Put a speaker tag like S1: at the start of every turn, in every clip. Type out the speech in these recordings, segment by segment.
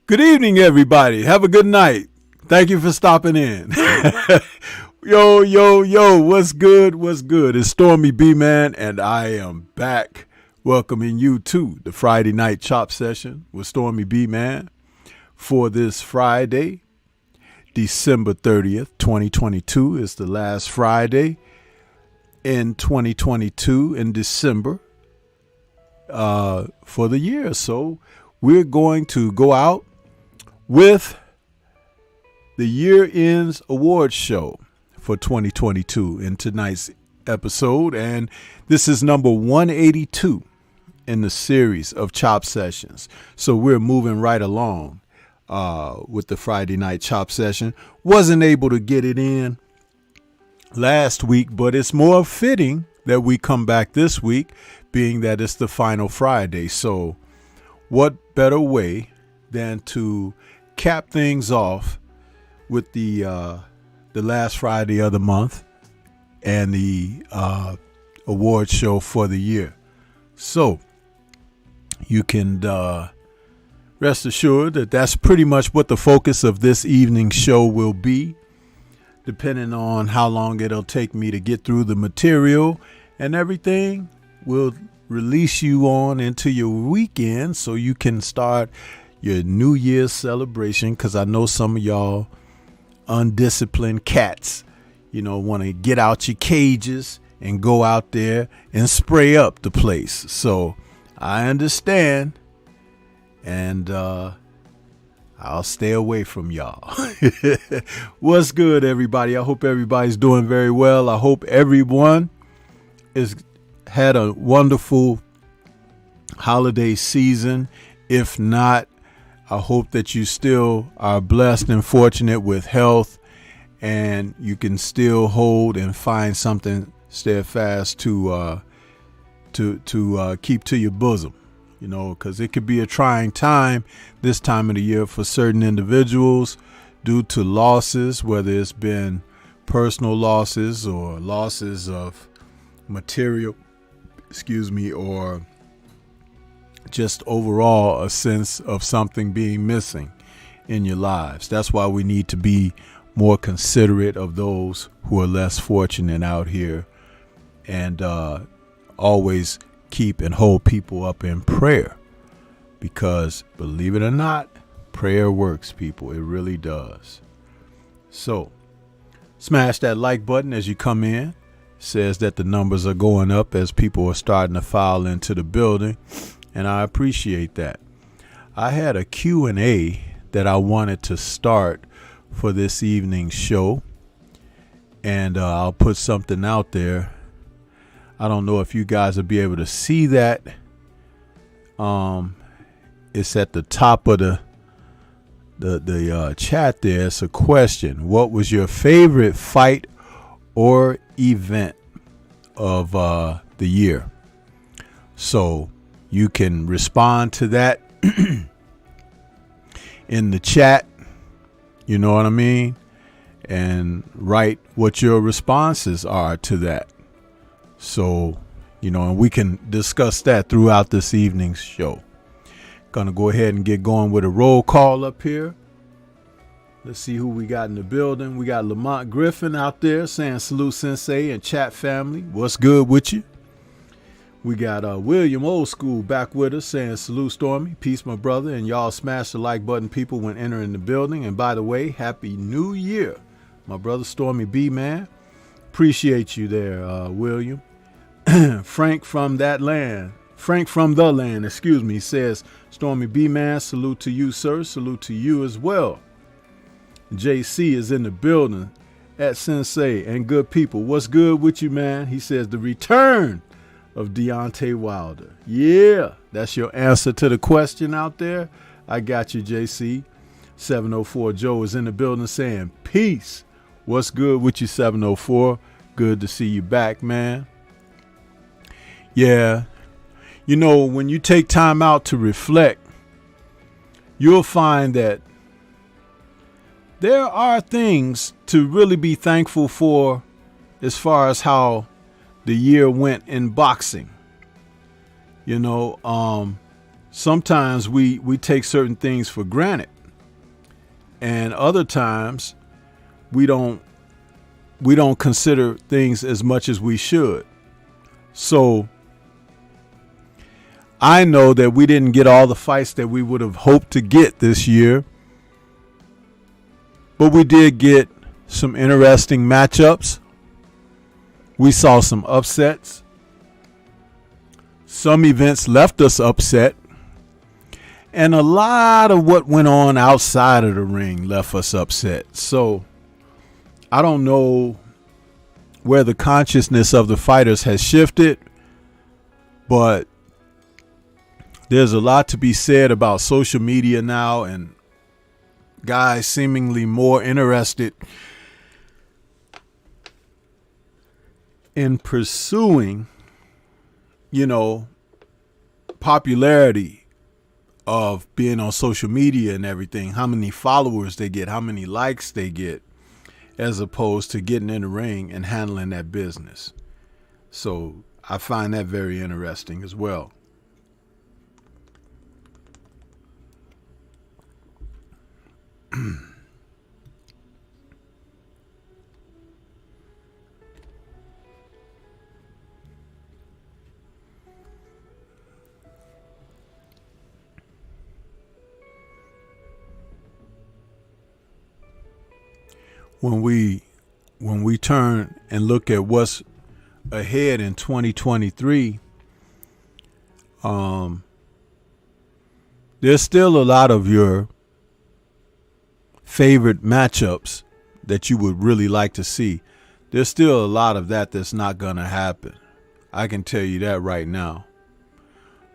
S1: Good evening, everybody. Have a good night. Thank you for stopping in. Yo, what's good? What's good? It's Stormybman, and I am back welcoming you to the Friday Night Chop Session with Stormybman for this Friday, December 30th, 2022. Is the last Friday in 2022 in December for the year. So we're going to go out with the Year Ends Awards Show for 2022 in tonight's episode. And this is number 182 in the series of Chop Sessions. So we're moving right along with the Friday Night Chop Session. Wasn't able to get it in last week, but it's more fitting that we come back this week, being that it's the final Friday. So what better way than to cap things off with the last Friday of the month and the award show for the year. So you can rest assured that that's pretty much what the focus of this evening's show will be, depending on how long it'll take me to get through the material and everything. We'll release you on into your weekend so you can start your New Year's celebration, because I know some of y'all undisciplined cats, want to get out your cages and go out there and spray up the place. So I understand, and I'll stay away from y'all. What's good, everybody? I hope everybody's doing very well. I hope everyone is had a wonderful holiday season. If not, I hope that you still are blessed and fortunate with health, and you can still hold and find something steadfast to keep to your bosom, because it could be a trying time this time of the year for certain individuals due to losses, whether it's been personal losses or losses of material, or just overall a sense of something being missing in your lives. That's why we need to be more considerate of those who are less fortunate out here, and always keep and hold people up in prayer, because believe it or not, prayer works, people. It really does. So smash that like button as you come in. It says that the numbers are going up as people are starting to file into the building, and I appreciate that. I had a Q&A that I wanted to start for this evening's show, and I'll put something out there. I don't know if you guys will be able to see that. It's at the top of the chat there. It's a question. What was your favorite fight or event of the year? So you can respond to that in the chat, you know what I mean, and write what your responses are to that. So, and we can discuss that throughout this evening's show. Gonna go ahead and get going with a roll call up here. Let's see who we got in the building. We got Lamont Griffin out there saying salute sensei and chat family. What's good with you? We got William Old School back with us saying salute Stormy. Peace, my brother. And y'all smash the like button, people, when entering the building. And by the way, Happy New Year, my brother Stormy B, man. Appreciate you there, William. Frank from the land, says Stormy B, man, salute to you, sir. Salute to you as well. JC is in the building at Sensei and good people. What's good with you, man? He says the return of Deontay Wilder. Yeah, that's your answer to the question out there. I got you, JC. 704 Joe is in the building saying peace. What's good with you, 704? Good to see you back, man. Yeah, when you take time out to reflect, you'll find that there are things to really be thankful for as far as how the year went in boxing. Sometimes we take certain things for granted. And other times we don't consider things as much as we should. So I know that we didn't get all the fights that we would have hoped to get this year, but we did get some interesting matchups. We saw some upsets. Some events left us upset. And a lot of what went on outside of the ring left us upset. So I don't know where the consciousness of the fighters has shifted, but there's a lot to be said about social media now and guys seemingly more interested in pursuing, popularity of being on social media and everything, how many followers they get, how many likes they get, as opposed to getting in the ring and handling that business. So I find that very interesting as well. When we turn and look at what's ahead in 2023, there's still a lot of your favorite matchups that you would really like to see. There's still a lot of that's not going to happen. I can tell you that right now.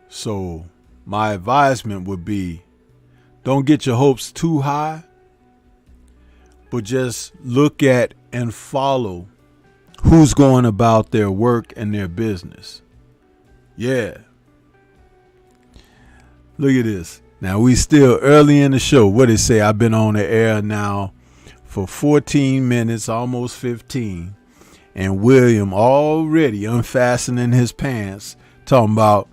S1: So my advisement would be, don't get your hopes too high, but just look at and follow who's going about their work and their business. Yeah. Look at this. Now we still early in the show. What did it say? I've been on the air now for 14 minutes, almost 15. And William already unfastening his pants, talking about,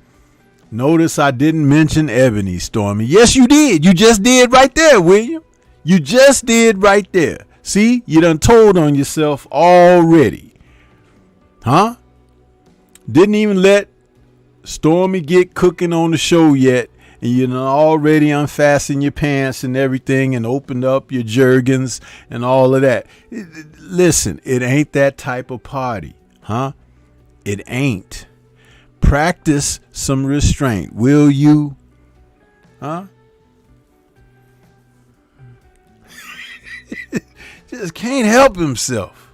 S1: notice I didn't mention Ebony, Stormy. Yes, you did. You just did right there, William. You just did right there. See, you done told on yourself already. Huh? Didn't even let Stormy get cooking on the show yet. And you done already unfastened your pants and everything and opened up your jergens and all of that. Listen, it ain't that type of party. Huh? It ain't. Practice some restraint. Will you? Huh? Just can't help himself.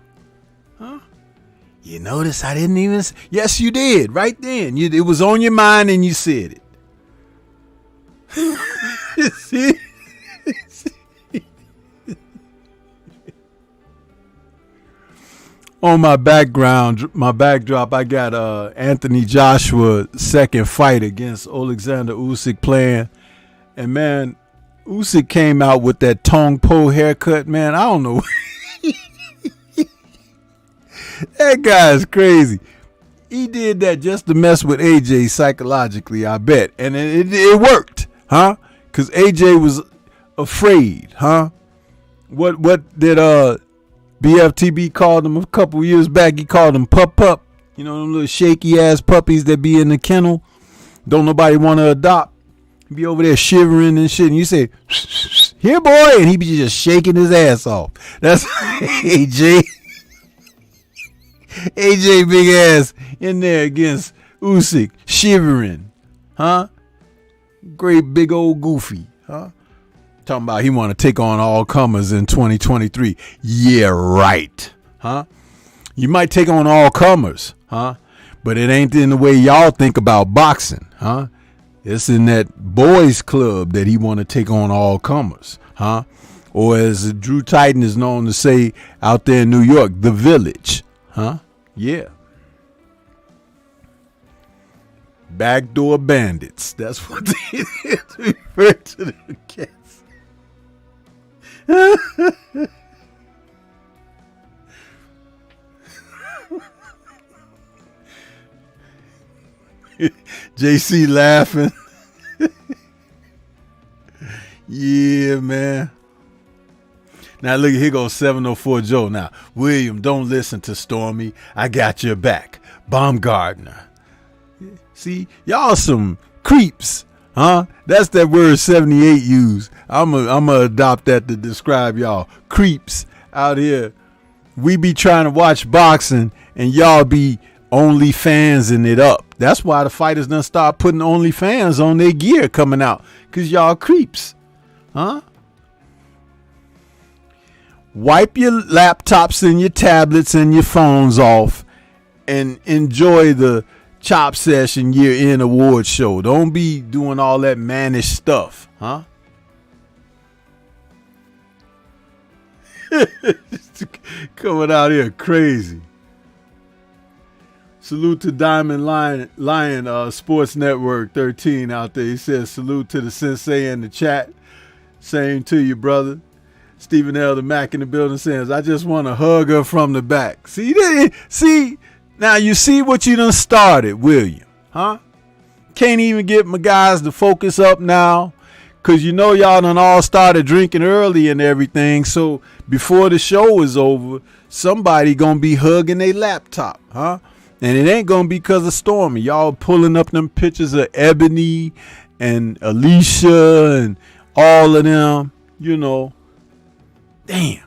S1: Huh? You notice I didn't even... Yes, you did. Right then. It was on your mind and you said it. See? On my backdrop, I got Anthony Joshua's second fight against Alexander Usyk playing. And man, Usyk came out with that Tong Po haircut, man. I don't know. That guy is crazy. He did that just to mess with AJ psychologically, I bet. And it worked, huh? Because AJ was afraid, huh? What did BFTB called him a couple years back? He called him pup. You know, them little shaky ass puppies that be in the kennel. Don't nobody want to adopt. Be over there shivering and shit, and you say, "Here, boy," and he be just shaking his ass off. That's AJ. AJ big ass in there against Usyk, shivering, huh? Great big old goofy, huh? Talking about he want to take on all comers in 2023. Yeah, right, huh? You might take on all comers, huh? But it ain't in the way y'all think about boxing, huh? It's in that boys club that he want to take on all comers, huh? Or as Drew Titan is known to say out there in New York, the village, huh? Yeah. Backdoor bandits. That's what they refer to the cats. JC laughing. Yeah, man. Now look, here goes 704 Joe. Now, William, don't listen to Stormy. I got your back. Baumgartner. See, y'all some creeps, huh? That's that word 78 used. I'm gonna adopt that to describe y'all. Creeps out here. We be trying to watch boxing and y'all be only fansing it up. That's why the fighters done start putting OnlyFans on their gear coming out. Cause y'all creeps. Huh? Wipe your laptops and your tablets and your phones off and enjoy the Chop Session year-end award show. Don't be doing all that mannish stuff, huh? Coming out here crazy. Salute to Diamond Lion Sports Network 13 out there. He says salute to the sensei in the chat. Same to you, brother. Stephen L. the Mac in the building says, I just want to hug her from the back. See, now you see what you done started, William, huh? Can't even get my guys to focus up now. Cause you know y'all done all started drinking early and everything. So before the show is over, somebody gonna be hugging their laptop, huh? And it ain't gonna be because of Stormy. Y'all pulling up them pictures of Ebony and Alicia and all of them, you know. Damn.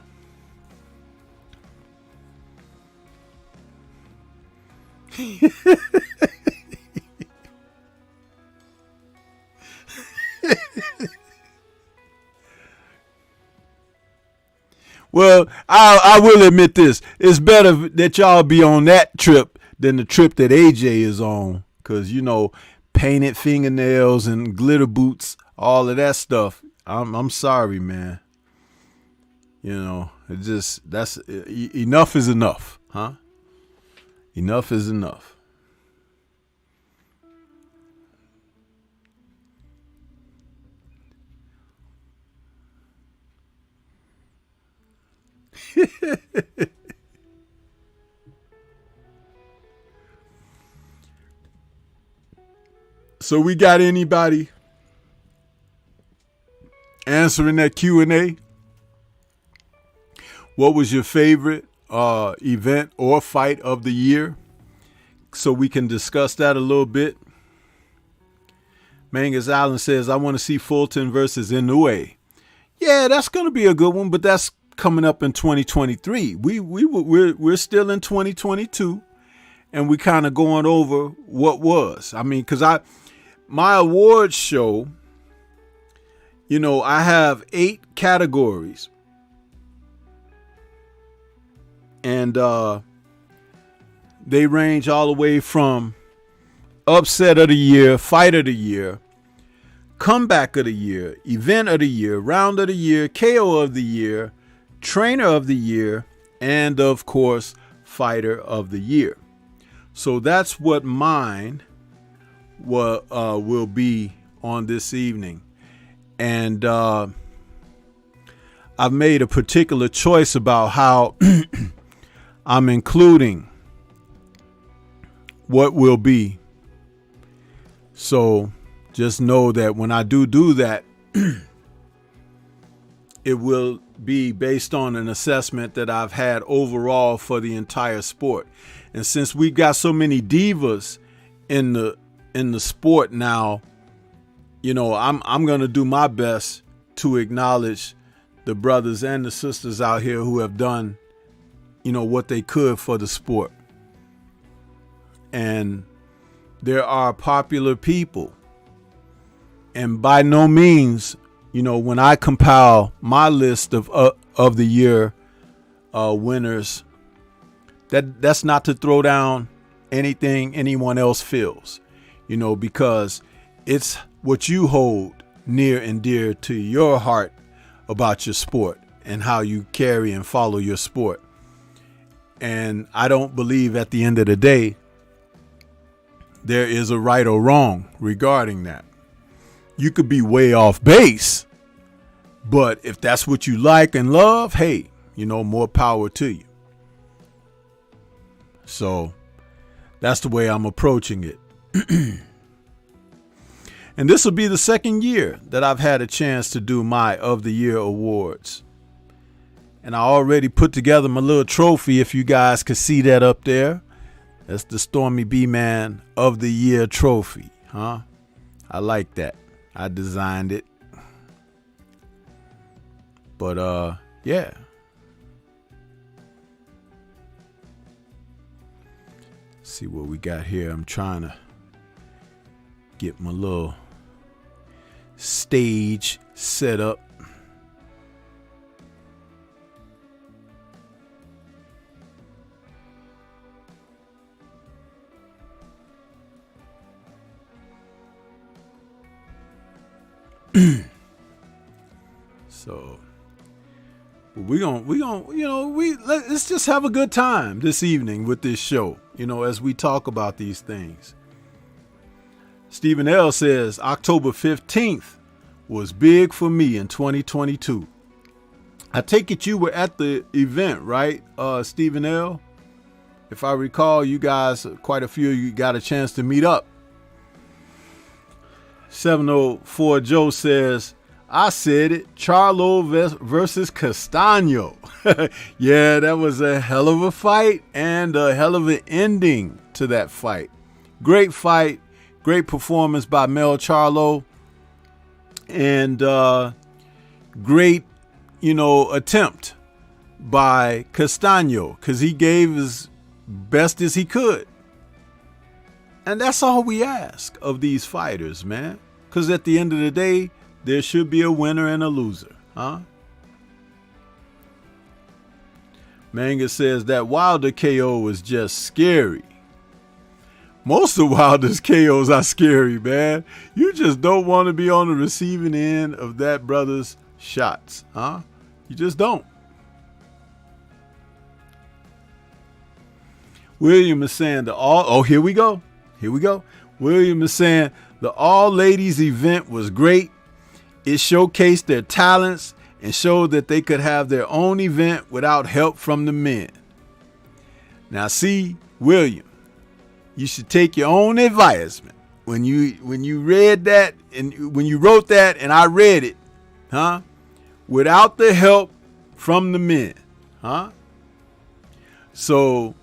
S1: Well, I will admit this. It's better that y'all be on that trip than the trip that AJ is on. Because, you know, painted fingernails and glitter boots, all of that stuff. I'm sorry, man. You know, it just, that's, enough is enough, huh? Enough is enough. So we got anybody answering that Q&A? What was your favorite event or fight of the year? So we can discuss that a little bit. Mangus Allen says, I want to see Fulton versus Inoue. Yeah, that's going to be a good one, but that's coming up in 2023. We're still in 2022, and we kind of going over what was. I mean, because my awards show, you know, I have 8 categories. And they range all the way from upset of the year, fight of the year, comeback of the year, event of the year, round of the year, KO of the year, trainer of the year, and of course, fighter of the year. So that's what mine will be on this evening. And I've made a particular choice about how I'm including what will be. So just know that when I do that, it will be based on an assessment that I've had overall for the entire sport. And since we've got so many divas in the sport now, you know, I'm going to do my best to acknowledge the brothers and the sisters out here who have done, you know, what they could for the sport. And there are popular people. And by no means, you know, when I compile my list of the year winners, that's not to throw down anything anyone else feels, you know, because it's what you hold near and dear to your heart about your sport and how you carry and follow your sport. And I don't believe at the end of the day there is a right or wrong regarding that. You could be way off base, but if that's what you like and love, hey, you know, more power to you. So that's the way I'm approaching it. And this will be the second year that I've had a chance to do my of the year awards. And I already put together my little trophy, if you guys could see that up there. That's the Stormybman of the Year trophy, huh? I like that. I designed it. But yeah. See what we got here. I'm trying to get my little stage set up. So let's just have a good time this evening with this show, as we talk about these things. Stephen L says October 15th was big for me in 2022. I take it you were at the event, right, Stephen L? If I recall, you guys, quite a few of you got a chance to meet up. 704 Joe says, I said it, Charlo versus Castano. Yeah, that was a hell of a fight and a hell of an ending to that fight. Great fight, great performance by Mel Charlo, and great, attempt by Castano, because he gave his best as he could. And that's all we ask of these fighters, man. Because at the end of the day, there should be a winner and a loser, huh? Manga says that Wilder KO was just scary. Most of Wilder's KOs are scary, man. You just don't want to be on the receiving end of that brother's shots, huh? You just don't. William is saying here we go. William is saying the all ladies event was great. It showcased their talents and showed that they could have their own event without help from the men. Now see, William, you should take your own advisement. When you read that and when you wrote that and I read it, huh? Without the help from the men, huh? So,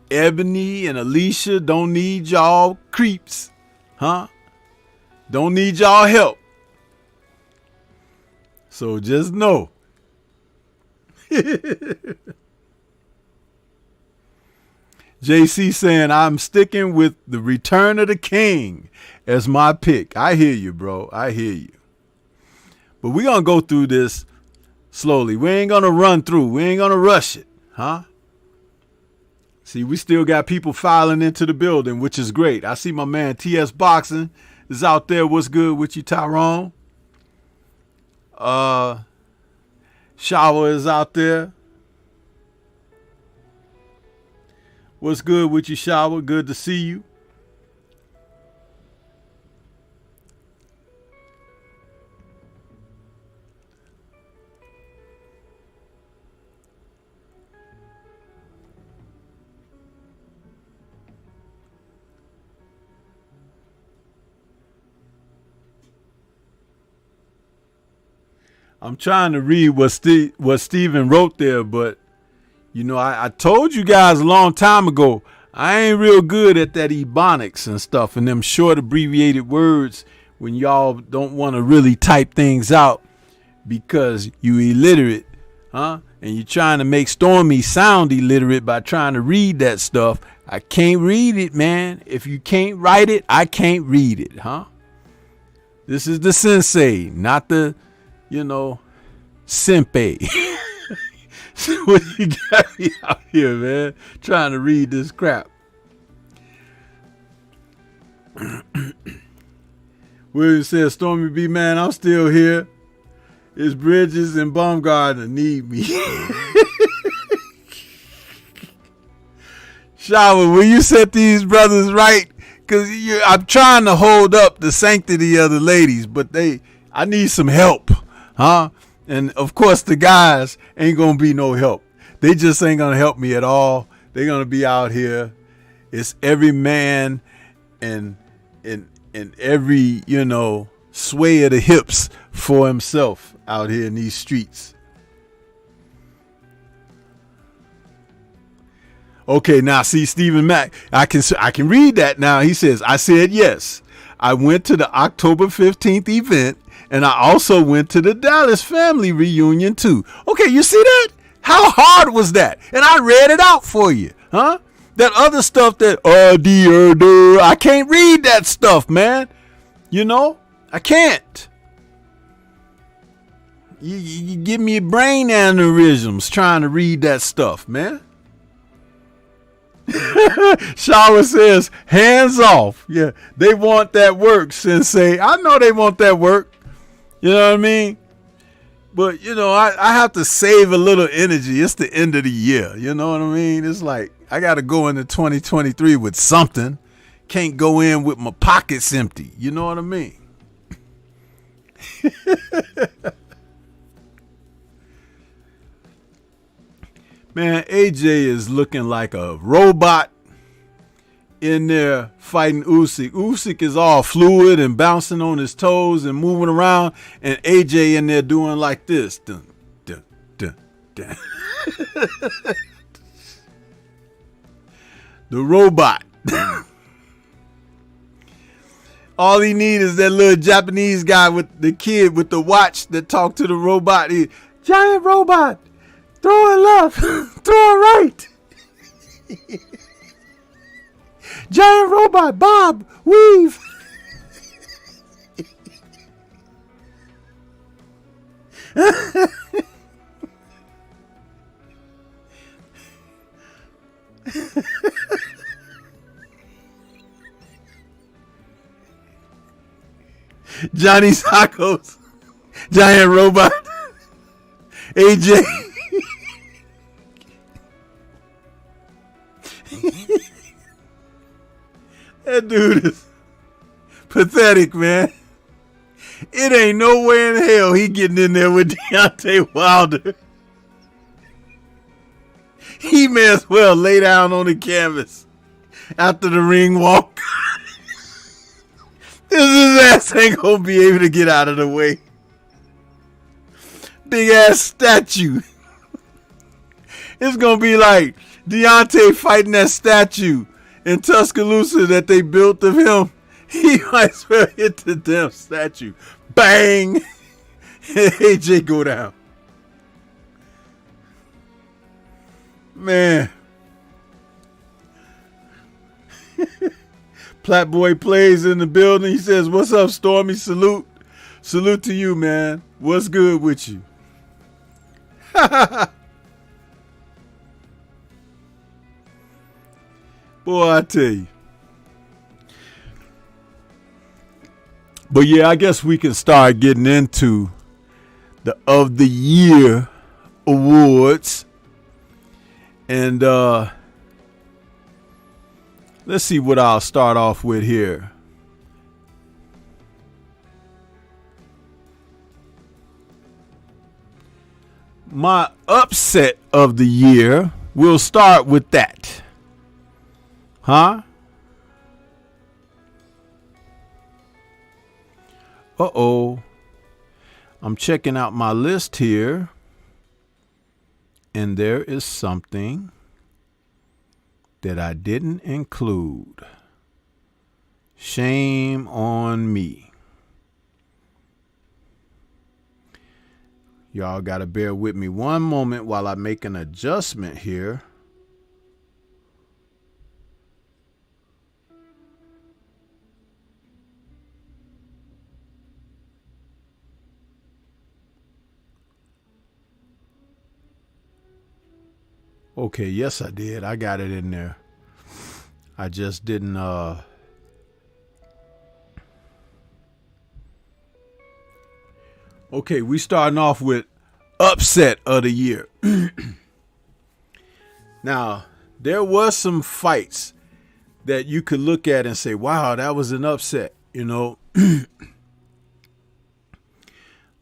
S1: Ebony and Alicia don't need y'all creeps, huh? Don't need y'all help. So just know. JC saying, I'm sticking with the Return of the King as my pick. I hear you, bro. I hear you. But we're going to go through this slowly. We ain't going to run through. We ain't going to rush it, huh? See, we still got people filing into the building, which is great. I see my man TS Boxing is out there. What's good with you, Tyrone? Shower is out there. What's good with you, Shower? Good to see you. I'm trying to read what Steven wrote there, but I told you guys a long time ago, I ain't real good at that ebonics and stuff and them short abbreviated words when y'all don't want to really type things out because you illiterate, huh? And you're trying to make Stormy sound illiterate by trying to read that stuff. I can't read it, man. If you can't write it, I can't read it, huh? This is the sensei, not the Senpai. So what you got me out here, man, trying to read this crap. William says, Stormy B, man, I'm still here. It's Bridges and Baumgartner need me. Shower, will you set these brothers right? Because I'm trying to hold up the sanctity of the ladies, but I need some help. Huh? And of course the guys ain't gonna be no help. They just ain't gonna help me at all. They're gonna be out here. It's every man and every, sway of the hips for himself out here in these streets. Okay, now see Stephen Mack. I can read that now. He says, I said yes. I went to the October 15th event, and I also went to the Dallas family reunion too. Okay, you see that? How hard was that? And I read it out for you, huh? That other stuff that I can't read that stuff, man. You know, I can't. You give me brain aneurysms trying to read that stuff, man. Shower says, hands off. Yeah, they want that work, Sensei. I know they want that work. You know what I mean? But, you know, I have to save a little energy. It's the end of the year. You know what I mean? It's like I got to go into 2023 with something. Can't go in with my pockets empty. You know what I mean? Man, AJ is looking like a robot in there fighting Usyk. Usyk is all fluid and bouncing on his toes and moving around, and AJ in there doing like this. Dun, dun, dun, dun. The robot. All he needs is that little Japanese guy with the kid with the watch that talked to the robot. Giant robot. Throw it left. Throw it right. Giant robot. Bob. Weave. Johnny Sacco's giant robot. AJ. That dude is pathetic, man. It ain't no way in hell he getting in there with Deontay Wilder. He may as well lay down on the canvas after the ring walk. His ass ain't gonna be able to get out of the way. Big ass statue. It's gonna be like Deontay fighting that statue in Tuscaloosa that they built of him. He might as well hit the damn statue. Bang! AJ go down. Man. Platboy plays in the building. He says, what's up, Stormy? Salute. Salute to you, man. What's good with you? Boy, I tell you. But yeah, I guess we can start getting into the of the year awards. And let's see what I'll start off with here. My upset of the year, we'll start with that. Huh? Uh-oh. I'm checking out my list here. And there is something that I didn't include. Shame on me. Y'all got to bear with me one moment while I make an adjustment here. Okay, yes, I did. I got it in there. I just didn't. Okay, we starting off with upset of the year. Now, there was some fights that you could look at and say, wow, that was an upset, you know.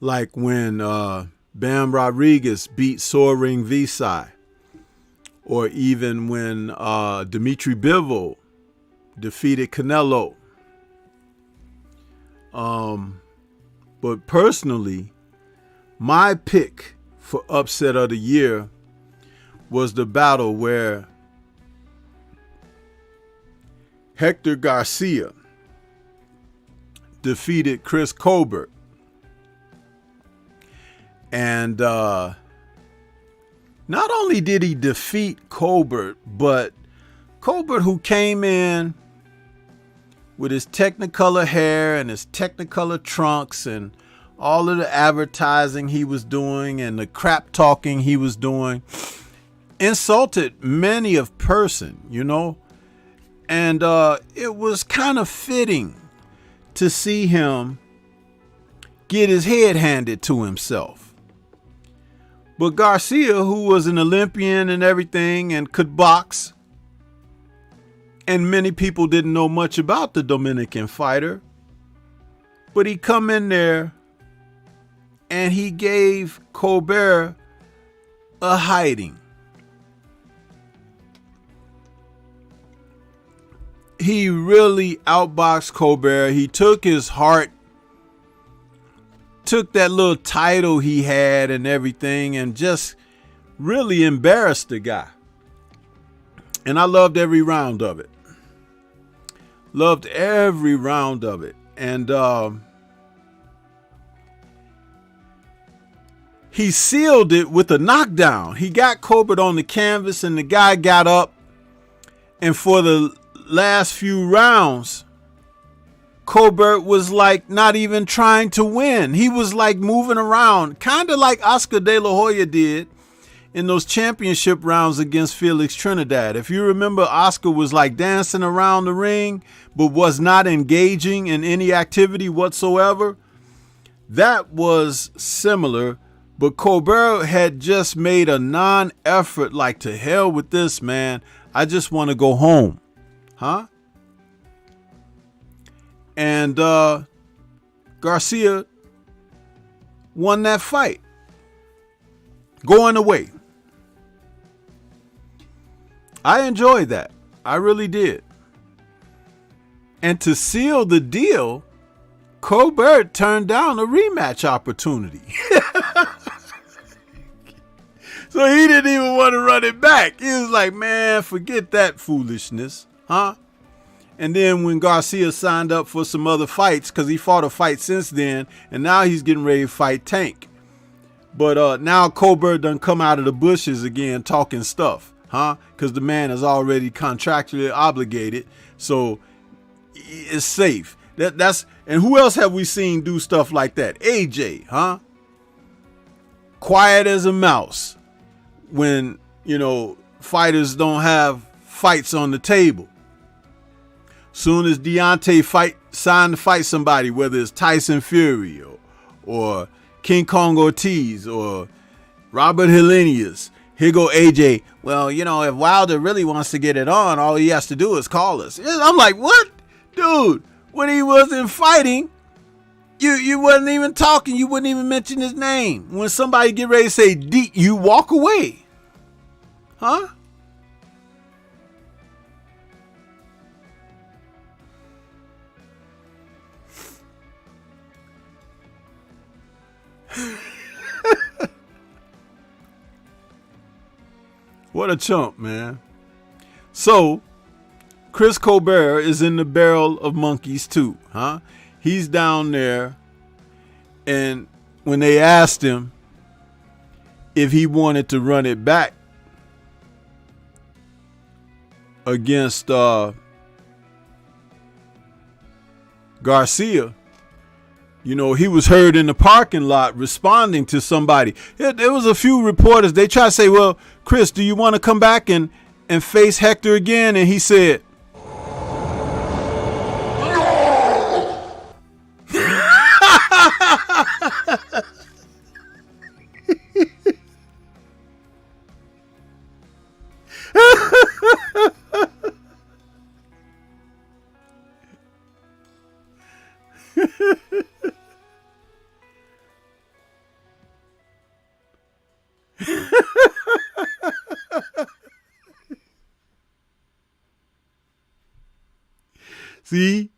S1: Like when Bam Rodriguez beat Soaring Visai. Or even when Dimitri Bivol defeated Canelo. But personally, my pick for upset of the year was the battle where Hector Garcia defeated Chris Colbert. And not only did he defeat Colbert, but Colbert, who came in with his Technicolor hair and his Technicolor trunks and all of the advertising he was doing and the crap talking he was doing, insulted many of person, you know. And it was kind of fitting to see him get his head handed to himself. But Garcia, who was an Olympian and everything and could box, and many people didn't know much about the Dominican fighter, but he come in there and he gave Colbert a hiding. He really outboxed Colbert. He took his heart, took that little title he had and everything, and just really embarrassed the guy. And I loved every round of it. Loved every round of it. And he sealed it with a knockdown. He got Colbert on the canvas and the guy got up, and for the last few rounds, Colbert was like not even trying to win. He was like moving around, kind of like Oscar De La Hoya did in those championship rounds against Felix Trinidad. If you remember, Oscar was like dancing around the ring, but was not engaging in any activity whatsoever. That was similar, but Colbert had just made a non-effort, like, to hell with this, man. I just want to go home. Huh? And Garcia won that fight, going away. I enjoyed that. I really did. And to seal the deal, Colbert turned down a rematch opportunity. So he didn't even want to run it back. He was like, man, forget that foolishness. Huh? And then when Garcia signed up for some other fights, because he fought a fight since then, and now he's getting ready to fight Tank. But now Colbert done come out of the bushes again talking stuff, huh? Because the man is already contractually obligated, so it's safe. And who else have we seen do stuff like that? AJ, huh? Quiet as a mouse when, you know, fighters don't have fights on the table. Soon as Deontay signed to fight somebody, whether it's Tyson Fury or King Kong Ortiz or Robert Helenius, here go AJ. Well, you know, if Wilder really wants to get it on, all he has to do is call us. I'm like, what? Dude, when he wasn't fighting, you wasn't even talking. You wouldn't even mention his name. When somebody get ready to say D, you walk away. Huh? What a chump, man. So, Chris Colbert is in the barrel of monkeys too, huh? He's down there, and when they asked him if he wanted to run it back against Garcia, you know, he was heard in the parking lot responding to somebody. There was a few reporters. They tried to say, well, Chris, do you want to come back and face Hector again? And he said, see?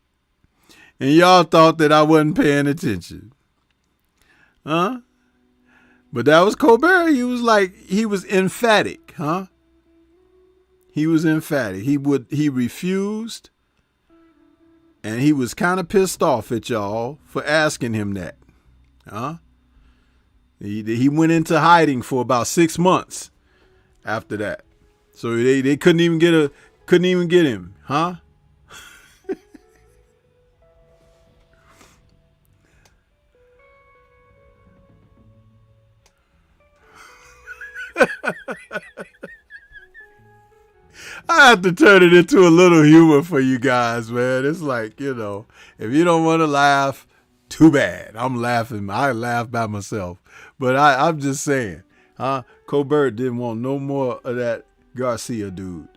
S1: And y'all thought that I wasn't paying attention. Huh? But that was Colbert. He was emphatic, huh? He was emphatic. He refused, and he was kind of pissed off at y'all for asking him that, huh? He went into hiding for about 6 months after that, so they couldn't even get him, huh? I have to turn it into a little humor for you guys, man. It's like, if you don't want to laugh, too bad. I'm laughing. I laugh by myself. But I'm just saying, huh? Colbert didn't want no more of that Garcia dude.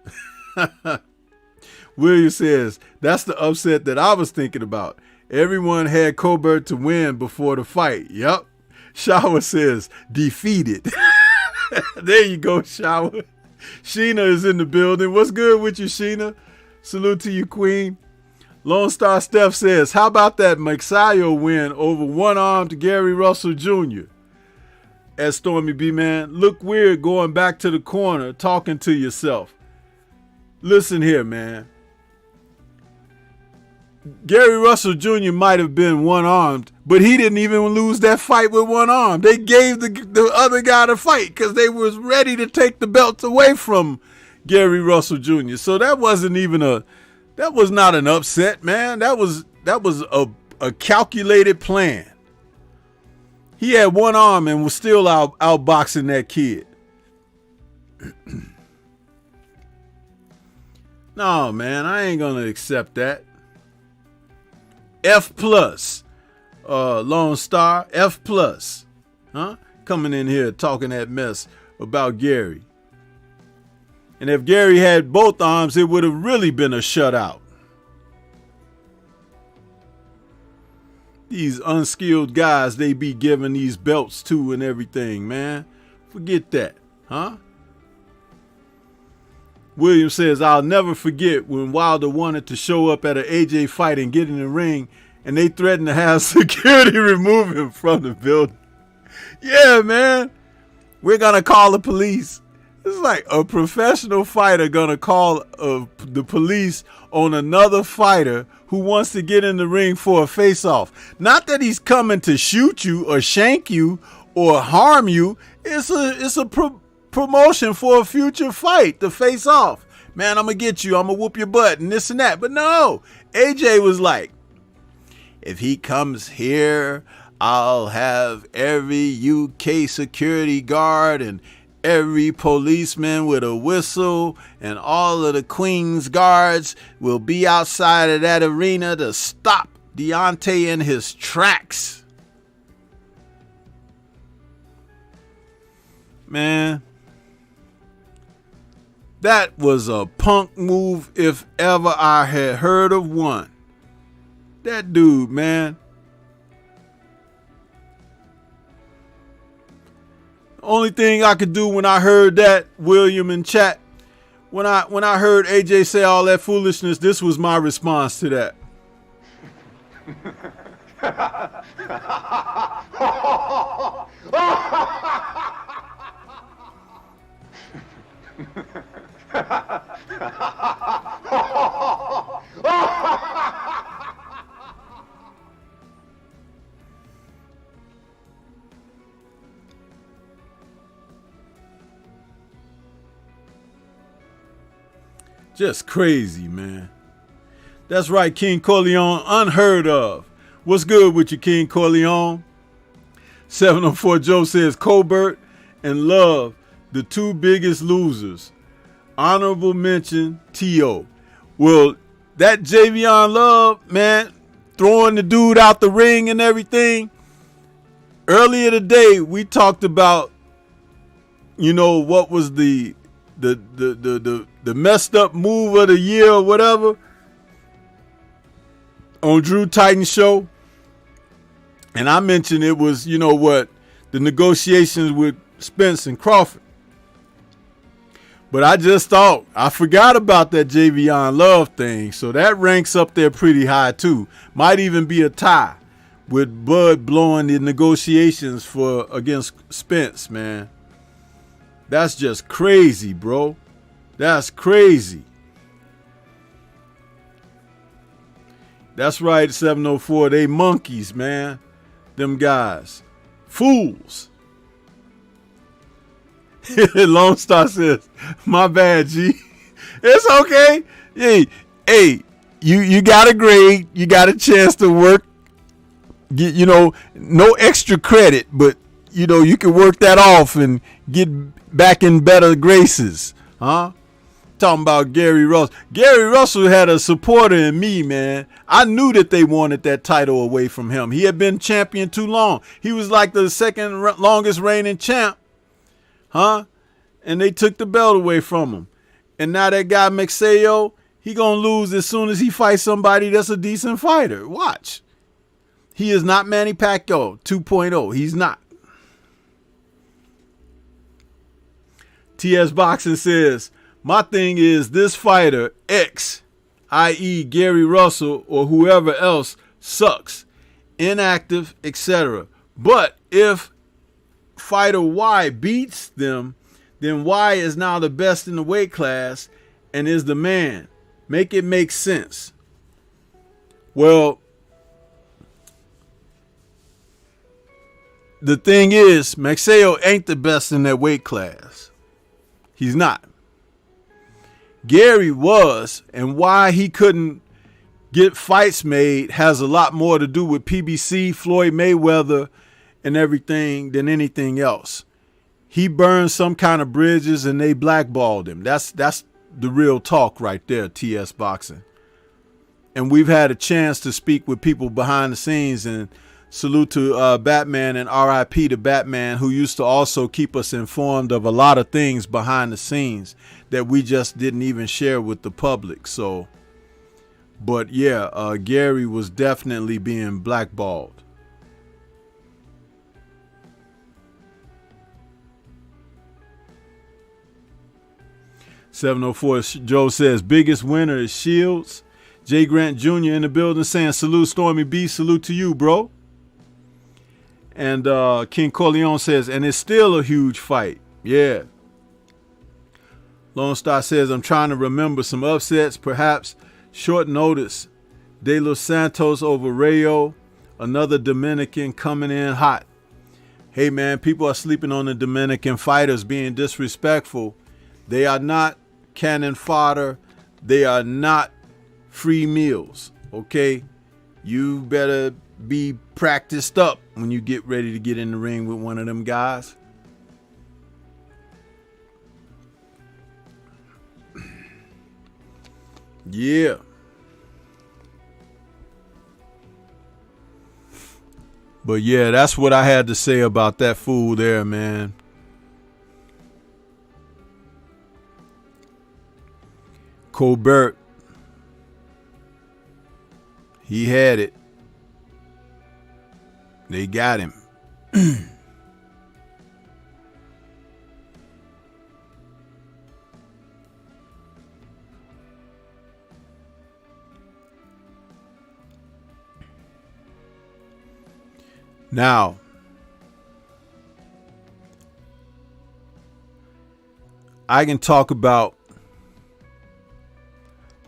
S1: William says, that's the upset that I was thinking about. Everyone had Colbert to win before the fight. Yep. Shower says, defeated. There you go, Shower. Sheena is in the building. What's good with you, Sheena? Salute to you, Queen. Lone Star Steph says, how about that Maxayo win over one-armed Gary Russell Jr.? As Stormybman, look weird going back to the corner talking to yourself. Listen here, man. Gary Russell Jr. might have been one-armed, but he didn't even lose that fight with one arm. They gave the other guy the fight because they was ready to take the belt away from Gary Russell Jr. So that was not an upset, man. That was a calculated plan. He had one arm and was still outboxing that kid. No, man, I ain't gonna accept that. F plus, Lone Star, F plus, huh? Coming in here talking that mess about Gary. And if Gary had both arms, it would have really been a shutout. These unskilled guys they be giving these belts to and everything, man. Forget that, huh? William says, I'll never forget when Wilder wanted to show up at an AJ fight and get in the ring, and they threatened to have security remove him from the building. Yeah, man. We're going to call the police. It's like a professional fighter going to call the police on another fighter who wants to get in the ring for a face-off. Not that he's coming to shoot you or shank you or harm you. It's a promotion for a future fight to face off. Man, I'm going to get you. I'm going to whoop your butt and this and that. But no, AJ was like, if he comes here, I'll have every UK security guard and every policeman with a whistle and all of the Queen's guards will be outside of that arena to stop Deontay in his tracks. Man, that was a punk move if ever I had heard of one. That dude, man. Only thing I could do when I heard that, William in chat, when I heard AJ say all that foolishness, this was my response to that. Just crazy, man. That's right, King Corleone, unheard of. What's good with you, King Corleone? 704 Joe says Colbert and Love, the two biggest losers. Honorable mention, T.O. Well, that Javion Love, man, throwing the dude out the ring and everything. Earlier today, we talked about, what was the messed up move of the year or whatever on Drew Titan's show. And I mentioned it was, the negotiations with Spence and Crawford. But I forgot about that Javion Love thing. So that ranks up there pretty high too. Might even be a tie with Bud blowing the negotiations against Spence, man. That's just crazy, bro. That's crazy. That's right, 704. They monkeys, man. Them guys. Fools. Lone Star says, my bad, G. It's okay. Hey, you got a grade. You got a chance to work. Get, no extra credit, but, you can work that off and get back in better graces. Huh? Talking about Gary Russell. Gary Russell had a supporter in me, man. I knew that they wanted that title away from him. He had been champion too long. He was like the second longest reigning champ. Huh? And they took the belt away from him. And now that guy Maxayo, he gonna lose as soon as he fights somebody that's a decent fighter. Watch. He is not Manny Pacquiao 2.0. He's not. TS Boxing says, my thing is this fighter X, i.e. Gary Russell or whoever else, sucks, inactive, etc. But if fighter Y beats them, then Y is now the best in the weight class and is the man. Make it make sense. Well, the thing is, Maxayo ain't the best in that weight class. He's not. Gary was, and why he couldn't get fights made has a lot more to do with PBC, Floyd Mayweather, and everything than anything else. He burned some kind of bridges and they blackballed him. That's the real talk right there, TS Boxing. And we've had a chance to speak with people behind the scenes, and salute to Batman and RIP to Batman, who used to also keep us informed of a lot of things behind the scenes that we just didn't even share with the public. So, but yeah, Gary was definitely being blackballed. $704 Joe says biggest winner is Shields. Jay Grant Jr. in the building saying salute Stormy B. Salute to you, bro. And King Corleone says, and it's still a huge fight. Yeah. Lone Star says, I'm trying to remember some upsets, perhaps short notice. De Los Santos over Rayo, another Dominican coming in hot. Hey, man, people are sleeping on the Dominican fighters being disrespectful. They are not cannon fodder. They are not free meals, okay? You better be practiced up when you get ready to get in the ring with one of them guys. Yeah. But yeah, that's what I had to say about that fool there, man. Colbert, he had it. They got him. Now, I can talk about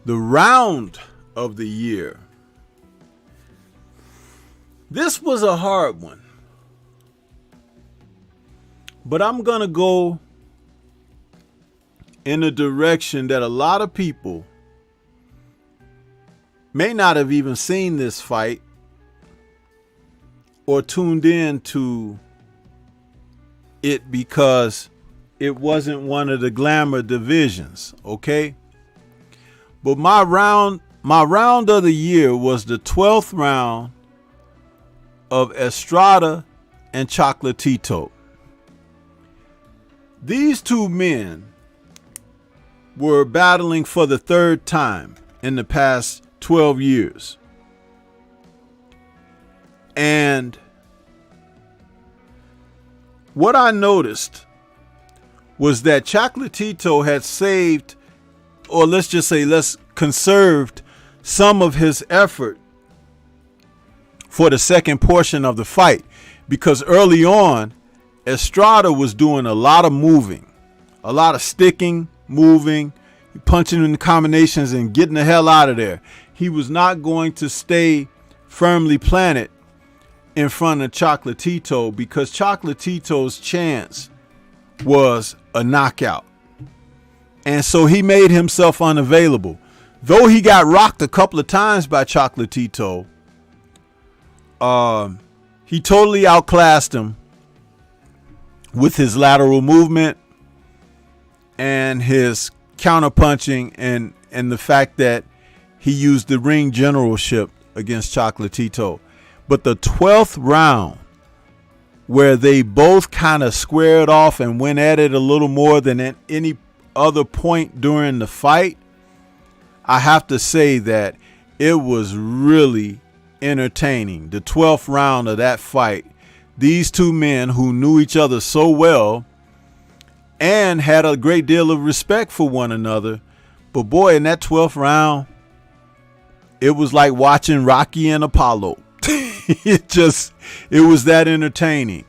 S1: the round of the year. This was a hard one, but I'm going to go in a direction that a lot of people may not have even seen this fight or tuned in to it because it wasn't one of the glamour divisions, okay? But my round of the year was the 12th round of Estrada and Chocolatito. These two men were battling for the third time in the past 12 years. And what I noticed was that Chocolatito had saved, or let's just say, conserved some of his effort for the second portion of the fight, because early on, Estrada was doing a lot of moving, a lot of sticking, moving, punching in combinations and getting the hell out of there. He was not going to stay firmly planted in front of Chocolatito, because Chocolatito's chance was a knockout. And so he made himself unavailable. Though he got rocked a couple of times by Chocolatito, he totally outclassed him with his lateral movement and his counterpunching, and the fact that he used the ring generalship against Chocolatito. But the 12th round, where they both kind of squared off and went at it a little more than at any other point during the fight, I have to say that it was really entertaining. The 12th round of that fight, these two men who knew each other so well and had a great deal of respect for one another, but boy, in that 12th round, it was like watching Rocky and Apollo. It was that entertaining.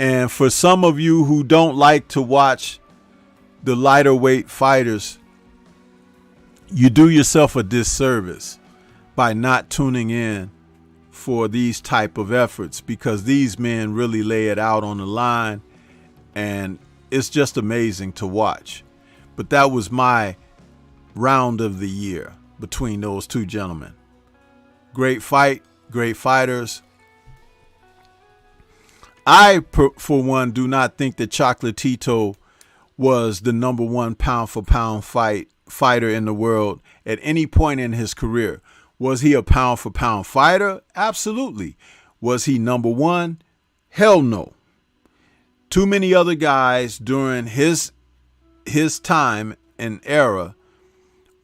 S1: And for some of you who don't like to watch the lighter weight fighters, you do yourself a disservice by not tuning in for these type of efforts, because these men really lay it out on the line, and it's just amazing to watch. But that was my round of the year between those two gentlemen. Great fight, great fighters. I, for one, do not think that Chocolatito was the number one pound for pound fighter in the world at any point in his career. Was he a pound for pound fighter? Absolutely. Was he number one? Hell no. Too many other guys during his time and era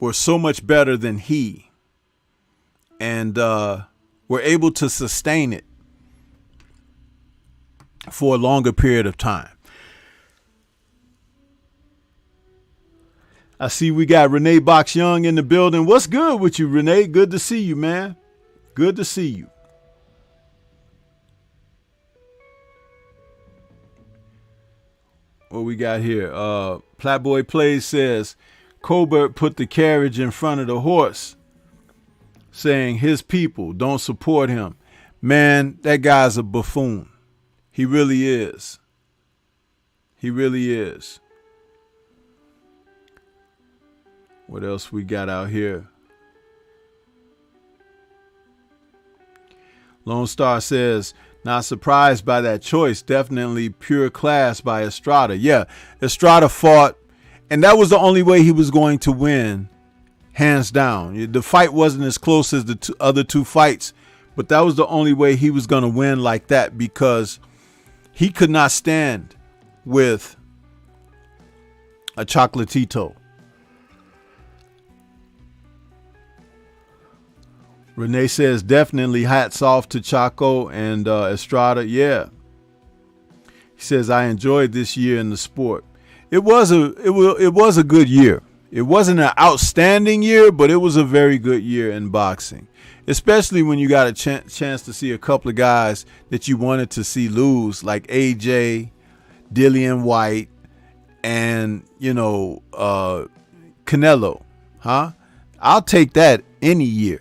S1: were so much better than he, and were able to sustain it for a longer period of time. I see we got Renee Box Young in the building. What's good with you, Renee? Good to see you, man. Good to see you. What we got here? Platboy Plays says, Colbert put the carriage in front of the horse, saying his people don't support him. Man, that guy's a buffoon. He really is. He really is. What else we got out here? Lone Star says, not surprised by that choice. Definitely pure class by Estrada. Yeah, Estrada fought, and that was the only way he was going to win, hands down. The fight wasn't as close as the other two fights, but that was the only way he was going to win like that, because he could not stand with a Chocolatito. Renee says, definitely hats off to Chaco and Estrada. Yeah. He says, I enjoyed this year in the sport. It was a good year. It wasn't an outstanding year, but it was a very good year in boxing, especially when you got a chance to see a couple of guys that you wanted to see lose, like AJ, Dillian White, and, Canelo. Huh? I'll take that any year.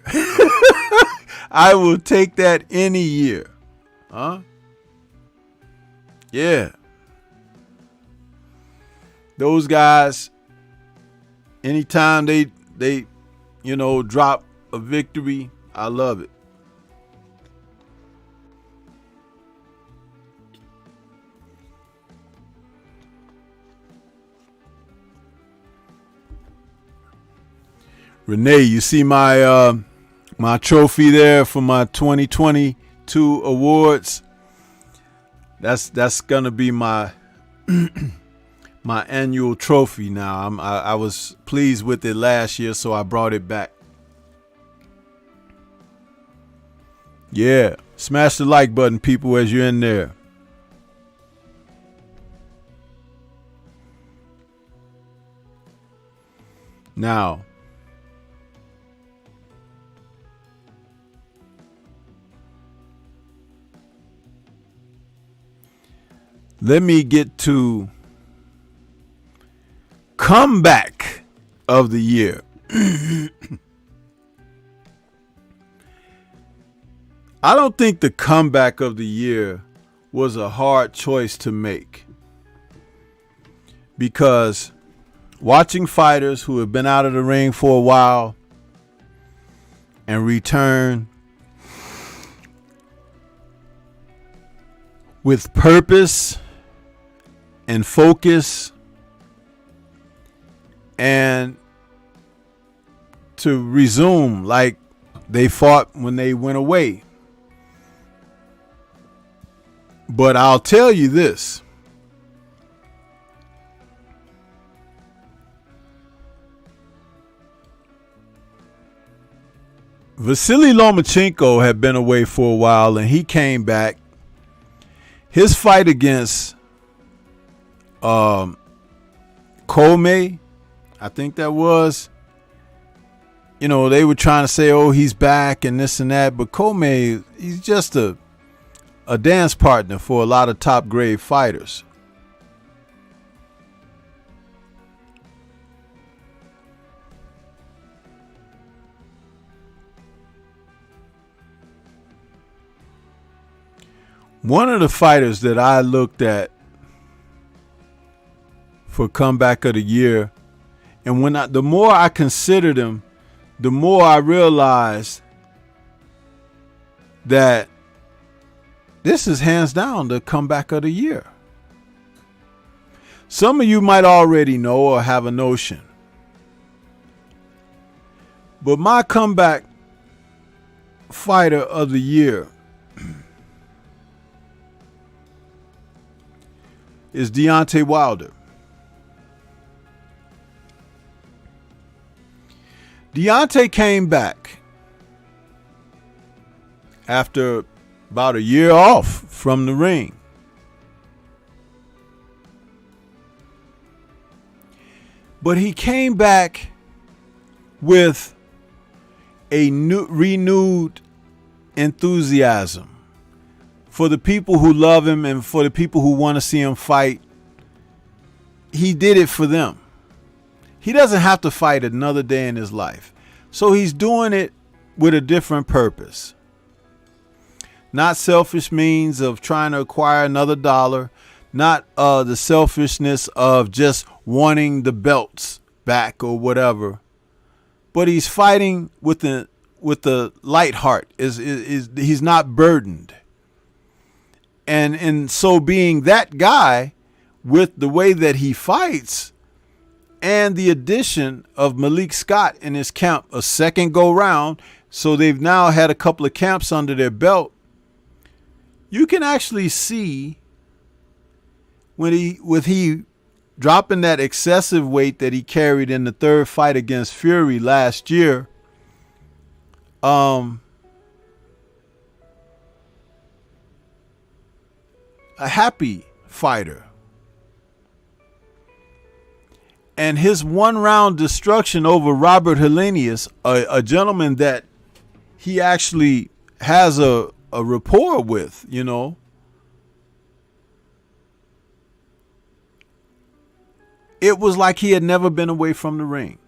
S1: I will take that any year. Huh? Yeah. Those guys, anytime they drop a victory, I love it. Renee, you see my my trophy there for my 2022 awards? That's gonna be my my annual trophy now. I was pleased with it last year, so I brought it back. Yeah, smash the like button, people, as you're in there. Now, let me get to comeback of the year. I don't think the comeback of the year was a hard choice to make, because watching fighters who have been out of the ring for a while and return with purpose and focus, and to resume like they fought when they went away. But I'll tell you this. Vasily Lomachenko had been away for a while, and he came back. His fight against Comey, I think that was, they were trying to say, oh, he's back and this and that. But Comey, he's just a dance partner for a lot of top grade fighters. One of the fighters that I looked at for comeback of the year, and the more I considered him, the more I realized that this is hands down the comeback of the year. Some of you might already know or have a notion, but my comeback fighter of the year is Deontay Wilder. Deontay came back after about a year off from the ring. But he came back with a renewed enthusiasm for the people who love him and for the people who want to see him fight. He did it for them. He doesn't have to fight another day in his life. So he's doing it with a different purpose. Not selfish means of trying to acquire another dollar. Not the selfishness of just wanting the belts back or whatever. But he's fighting with a light heart. He's not burdened. And so being that guy, with the way that he fights and the addition of Malik Scott in his camp, a second go round, so they've now had a couple of camps under their belt, you can actually see when he dropping that excessive weight that he carried in the third fight against Fury last year, a happy fighter. And his one-round destruction over Robert Helenius, a gentleman that he actually has a rapport with, it was like he had never been away from the ring.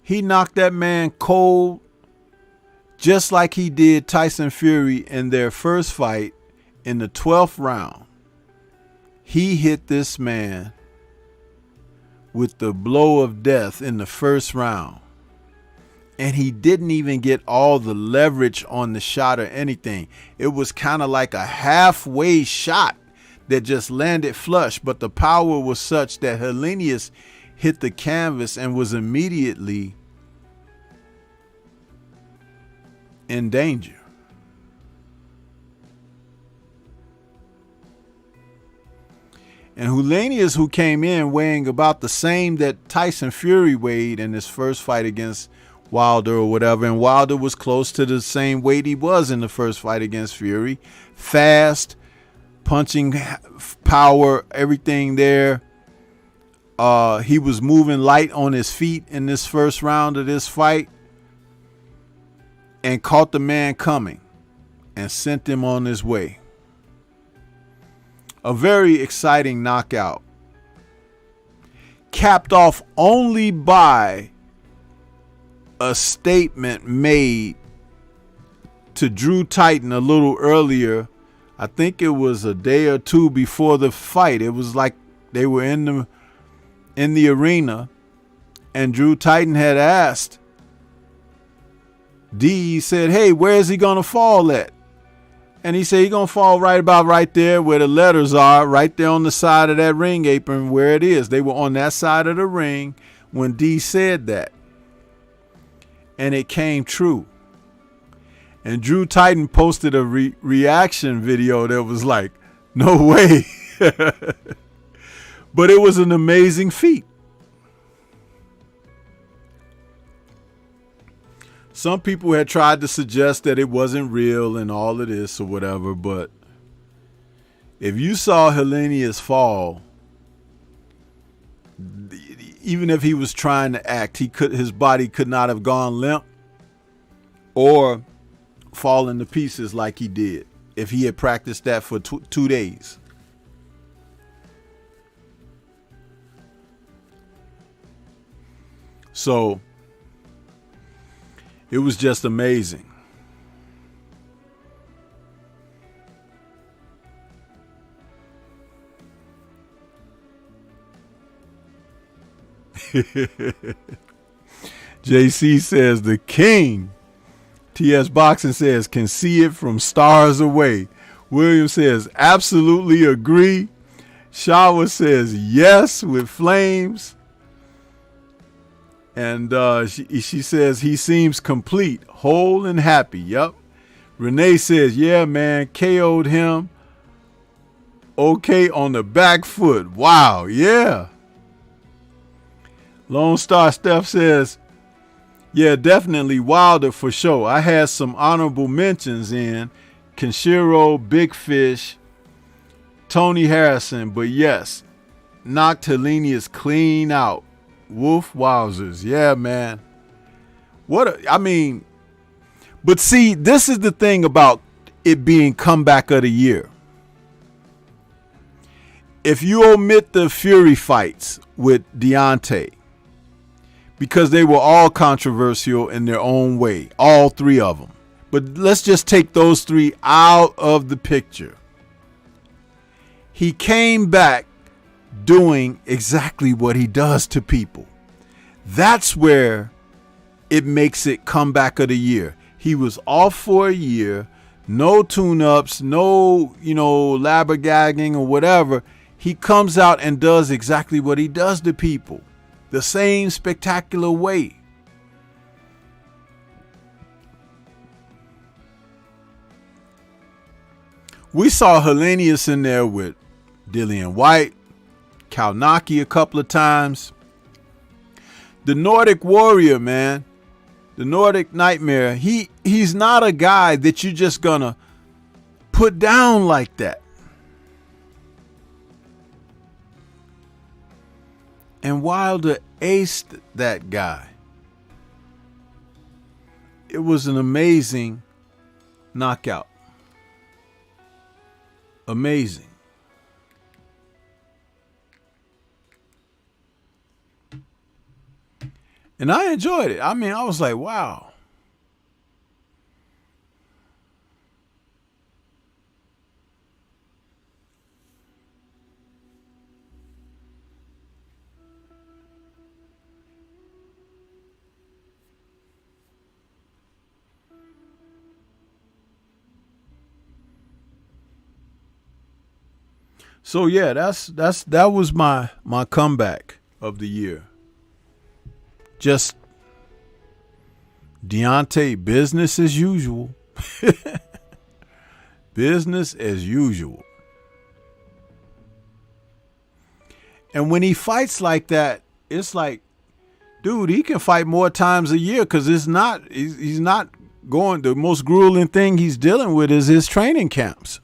S1: He knocked that man cold, just like he did Tyson Fury in their first fight in the 12th round. He hit this man with the blow of death in the first round. And he didn't even get all the leverage on the shot or anything. It was kind of like a halfway shot that just landed flush. But the power was such that Helenius hit the canvas and was immediately in danger. And Helenius, who came in weighing about the same that Tyson Fury weighed in his first fight against Wilder or whatever, and Wilder was close to the same weight he was in the first fight against Fury. Fast, punching power, everything there. He was moving light on his feet in this first round of this fight and caught the man coming and sent him on his way. A very exciting knockout. Capped off only by a statement made to Drew Titan a little earlier. I think it was a day or two before the fight. It was like they were in the arena, and Drew Titan had asked D, he said, hey, where is he going to fall at? And he said he's going to fall right about right there where the letters are, right there on the side of that ring apron where it is. They were on that side of the ring when D said that. And it came true. And Drew Titan posted a reaction video that was like, no way. But it was an amazing feat. Some people had tried to suggest that it wasn't real and all of this or whatever, but if you saw Hellenius fall, even if he was trying to act, his body could not have gone limp or fall into pieces like he did if he had practiced that for 2 days. So it was just amazing. JC says the king. TS Boxing says can see it from stars away. William says absolutely agree. Shawa says yes with flames. And she says he seems complete, whole and happy. Yep. Renee says, yeah, man, KO'd him. Okay, on the back foot. Wow, yeah. Lone Star Steph says, yeah, definitely Wilder for sure. I had some honorable mentions in Kenshiro, Big Fish, Tony Harrison, but yes, knocked Hellenius clean out. Wolf wowzers. Yeah, man. But see, this is the thing about it being comeback of the year. If you omit the Fury fights with Deontay, because they were all controversial in their own way, all three of them. But let's just take those three out of the picture. He came back doing exactly what he does to people. That's where it makes it comeback of the year. He was off for a year, no tune-ups, no, labbergagging or whatever. He comes out and does exactly what he does to people, the same spectacular way. We saw Hellenius in there with Dillian White, Kalnaki a couple of times. The Nordic Warrior, man, the Nordic Nightmare, he's not a guy that you're just gonna put down like that. And Wilder aced that guy. It was an amazing knockout. Amazing. And I enjoyed it. I mean, I was like, wow. So yeah, that was my comeback of the year. Just Deontay, business as usual. Business as usual. And when he fights like that, it's like, dude, he can fight more times a year because he's not going. The most grueling thing he's dealing with is his training camps.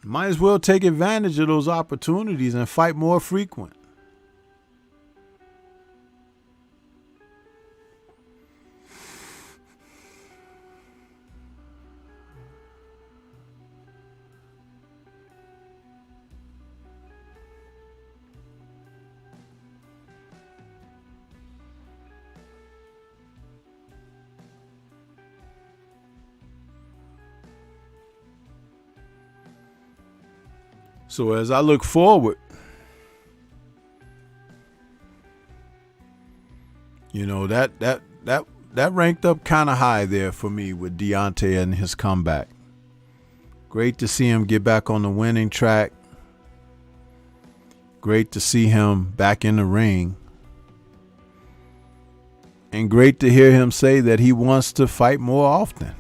S1: Might as well take advantage of those opportunities and fight more frequent. So as I look forward, you know, that ranked up kind of high there for me with Deontay and his comeback. Great to see him get back on the winning track. Great to see him back in the ring. And great to hear him say that he wants to fight more often.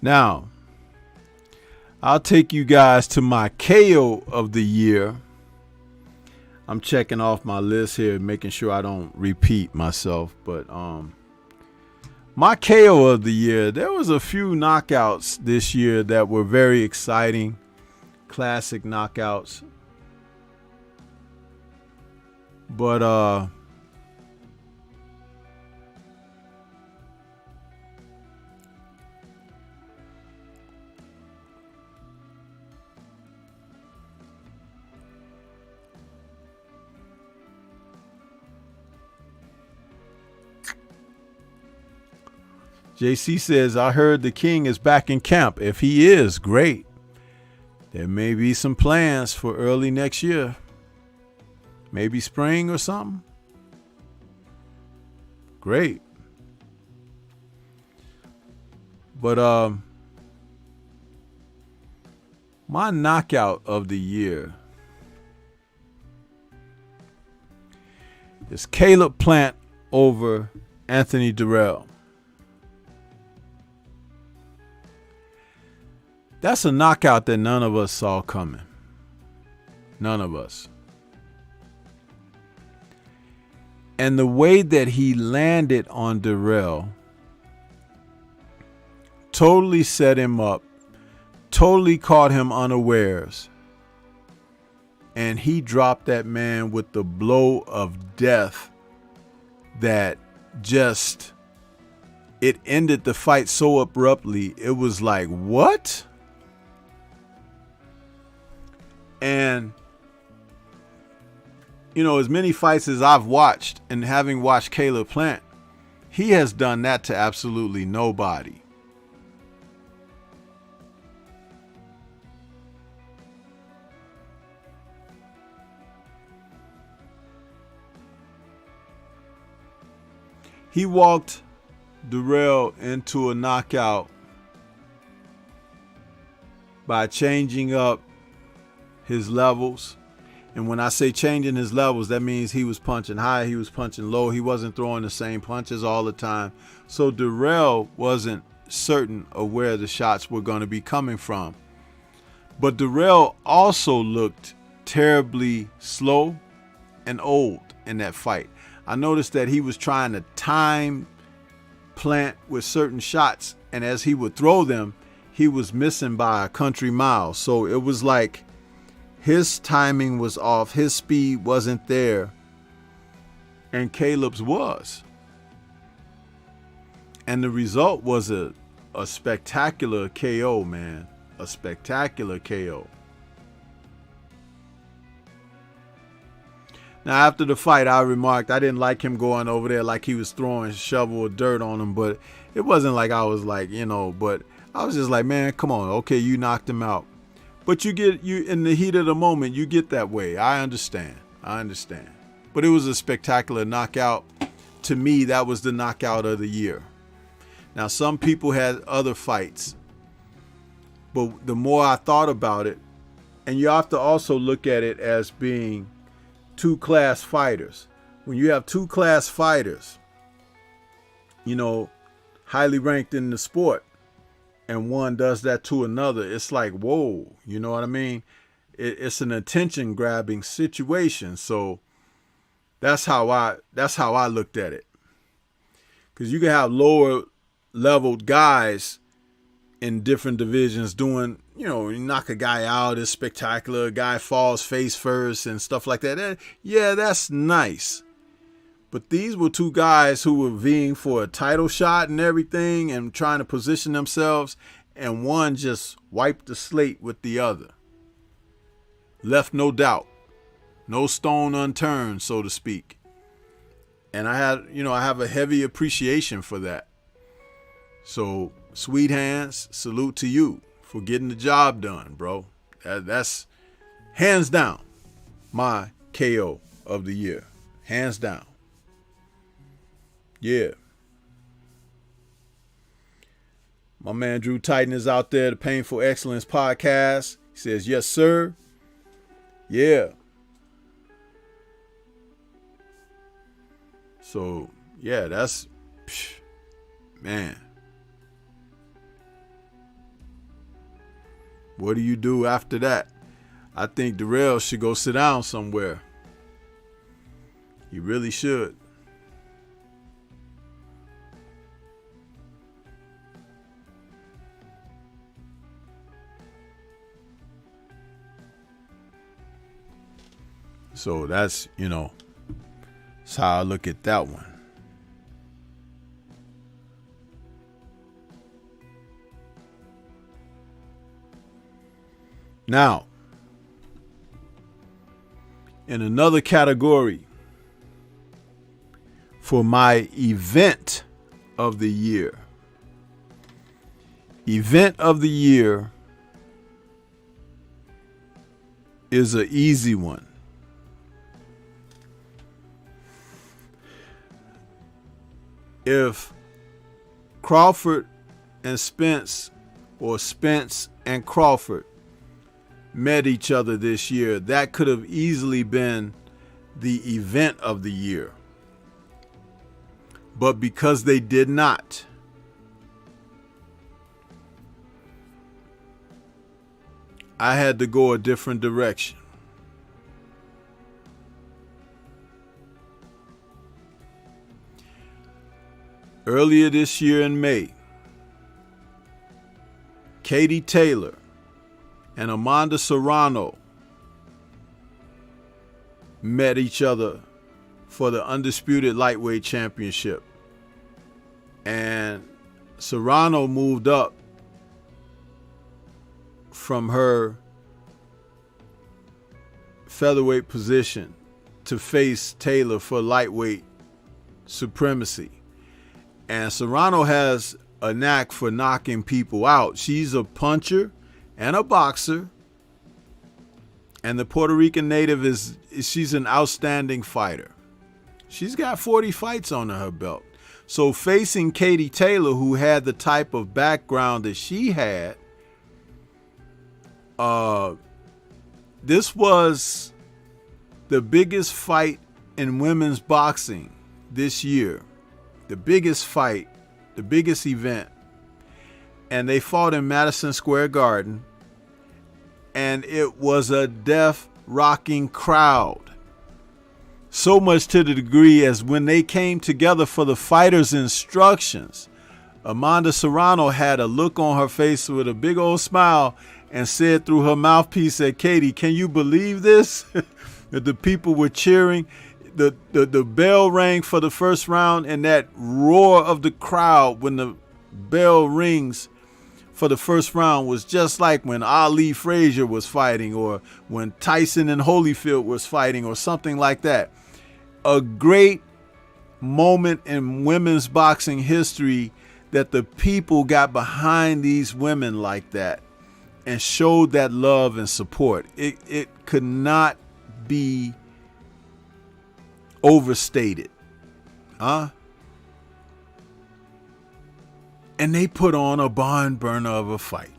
S1: Now, I'll take you guys to my KO of the year. I'm checking off my list here, making sure I don't repeat myself. But my KO of the year, there was a few knockouts this year that were very exciting, classic knockouts. But JC says, I heard the king is back in camp. If he is, great. There may be some plans for early next year. Maybe spring or something. Great. But my knockout of the year is Caleb Plant over Anthony Durrell. That's a knockout that none of us saw coming. None of us. And the way that he landed on Durrell totally set him up, totally caught him unawares. And he dropped that man with the blow of death that just, it ended the fight so abruptly. It was like, what? And, you know, as many fights as I've watched, and having watched Caleb Plant, he has done that to absolutely nobody. He walked Durrell into a knockout by changing up his levels. And when I say changing his levels, that means he was punching high, he was punching low, he wasn't throwing the same punches all the time. So Durrell wasn't certain of where the shots were going to be coming from. But Durrell also looked terribly slow and old in that fight. I noticed that he was trying to time Plant with certain shots, and as he would throw them, he was missing by a country mile. So it was like his timing was off, his speed wasn't there, and Caleb's was. And the result was a spectacular KO, man. A spectacular KO. Now, after the fight, I remarked I didn't like him going over there like he was throwing a shovel of dirt on him, but it wasn't like I was like, you know, but I was just like, man, come on. Okay, you knocked him out. But you in the heat of the moment, you get that way. I understand. But it was a spectacular knockout. To me, that was the knockout of the year. Now, some people had other fights, but the more I thought about it, and you have to also look at it as being two class fighters. When you have two class fighters, you know, highly ranked in the sport, and one does that to another, it's like, whoa, you know what I mean? It's an attention grabbing situation. So that's how I looked at it. Because you can have lower leveled guys in different divisions doing, you know, you knock a guy out, it's spectacular, a guy falls face first and stuff like that. Yeah, that's nice. But these were two guys who were vying for a title shot and everything and trying to position themselves. and one just wiped the slate with the other. Left no doubt, no stone unturned, so to speak. And I have a heavy appreciation for that. So, Sweet Hands, salute to you for getting the job done, bro. That's hands down my KO of the year. Hands down. Yeah. My man Drew Titan is out there, the Painful Excellence Podcast. He says, yes, sir. Yeah. So, yeah, that's, man. What do you do after that? I think Darrell should go sit down somewhere. He really should. So that's how I look at that one. Now, in another category for my event of the year. Event of the year is an easy one. If Crawford and Spence, or Spence and Crawford, met each other this year, that could have easily been the event of the year. But because they did not, I had to go a different direction. Earlier this year in May, Katie Taylor and Amanda Serrano met each other for the Undisputed Lightweight Championship. And Serrano moved up from her featherweight position to face Taylor for lightweight supremacy. And Serrano has a knack for knocking people out. She's a puncher and a boxer. And the Puerto Rican native she's an outstanding fighter. She's got 40 fights under her belt. So facing Katie Taylor, who had the type of background that she had, this was the biggest fight in women's boxing this year. The biggest fight, the biggest event. And they fought in Madison Square Garden. And it was a death-rocking crowd. So much to the degree as when they came together for the fighters' instructions, Amanda Serrano had a look on her face with a big old smile and said through her mouthpiece at Katie, "Can you believe this?" That the people were cheering. The bell rang for the first round, and that roar of the crowd when the bell rings for the first round was just like when Ali Frazier was fighting, or when Tyson and Holyfield was fighting, or something like that. A great moment in women's boxing history that the people got behind these women like that and showed that love and support. It could not be overstated. And they put on a barn burner of a fight.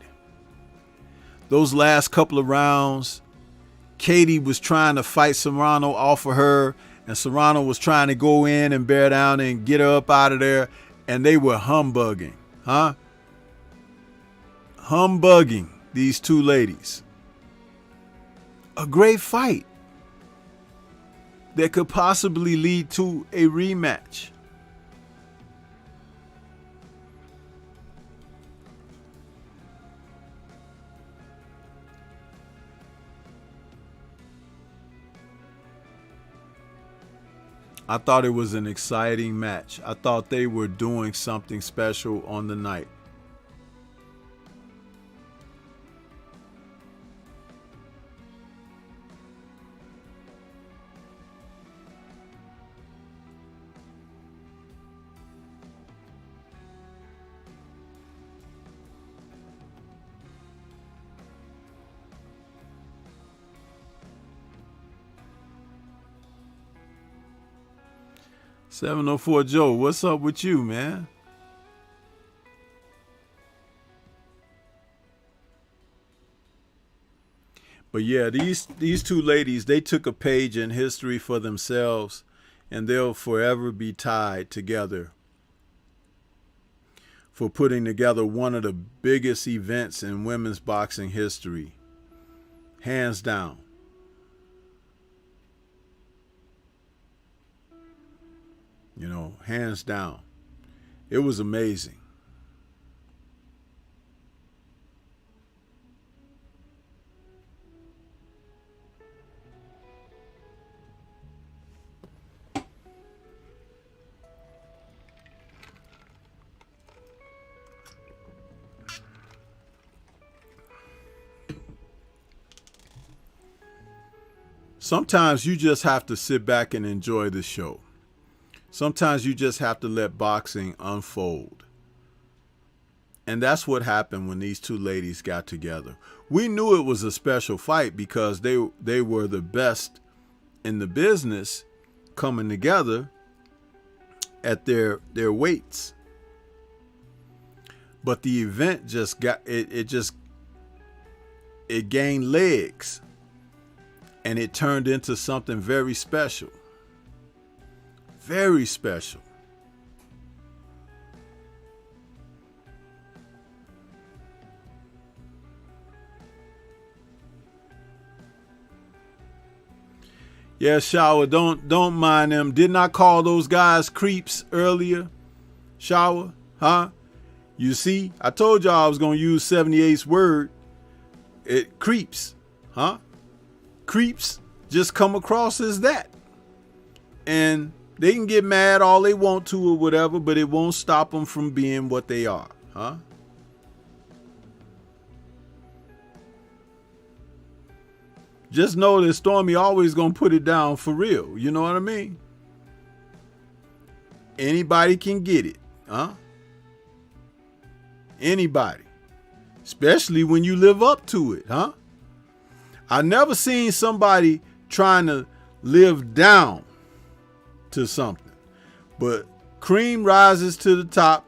S1: Those last couple of rounds, Katie was trying to fight Serrano off of her, and Serrano was trying to go in and bear down and get her up out of there, and they were humbugging. Humbugging these two ladies. A great fight that could possibly lead to a rematch. I thought it was an exciting match. I thought they were doing something special on the night. 704 Joe, what's up with you, man? But yeah, these two ladies, they took a page in history for themselves, and they'll forever be tied together for putting together one of the biggest events in women's boxing history. Hands down. You know, hands down. It was amazing. Sometimes you just have to sit back and enjoy the show. Sometimes you just have to let boxing unfold. And that's what happened when these two ladies got together. We knew it was a special fight because they were the best in the business coming together at their weights. But the event just got it gained legs. And it turned into something very special. Very special. Yeah, Shower, don't mind them. Didn't I call those guys creeps earlier? Shower, huh? You see, I told y'all I was going to use 78's word. It creeps, huh? Creeps just come across as that. And they can get mad all they want to or whatever, but it won't stop them from being what they are, huh? Just know that Stormy always gonna put it down for real. You know what I mean? Anybody can get it, huh? Anybody. Especially when you live up to it, huh? I never seen somebody trying to live down to something. But cream rises to the top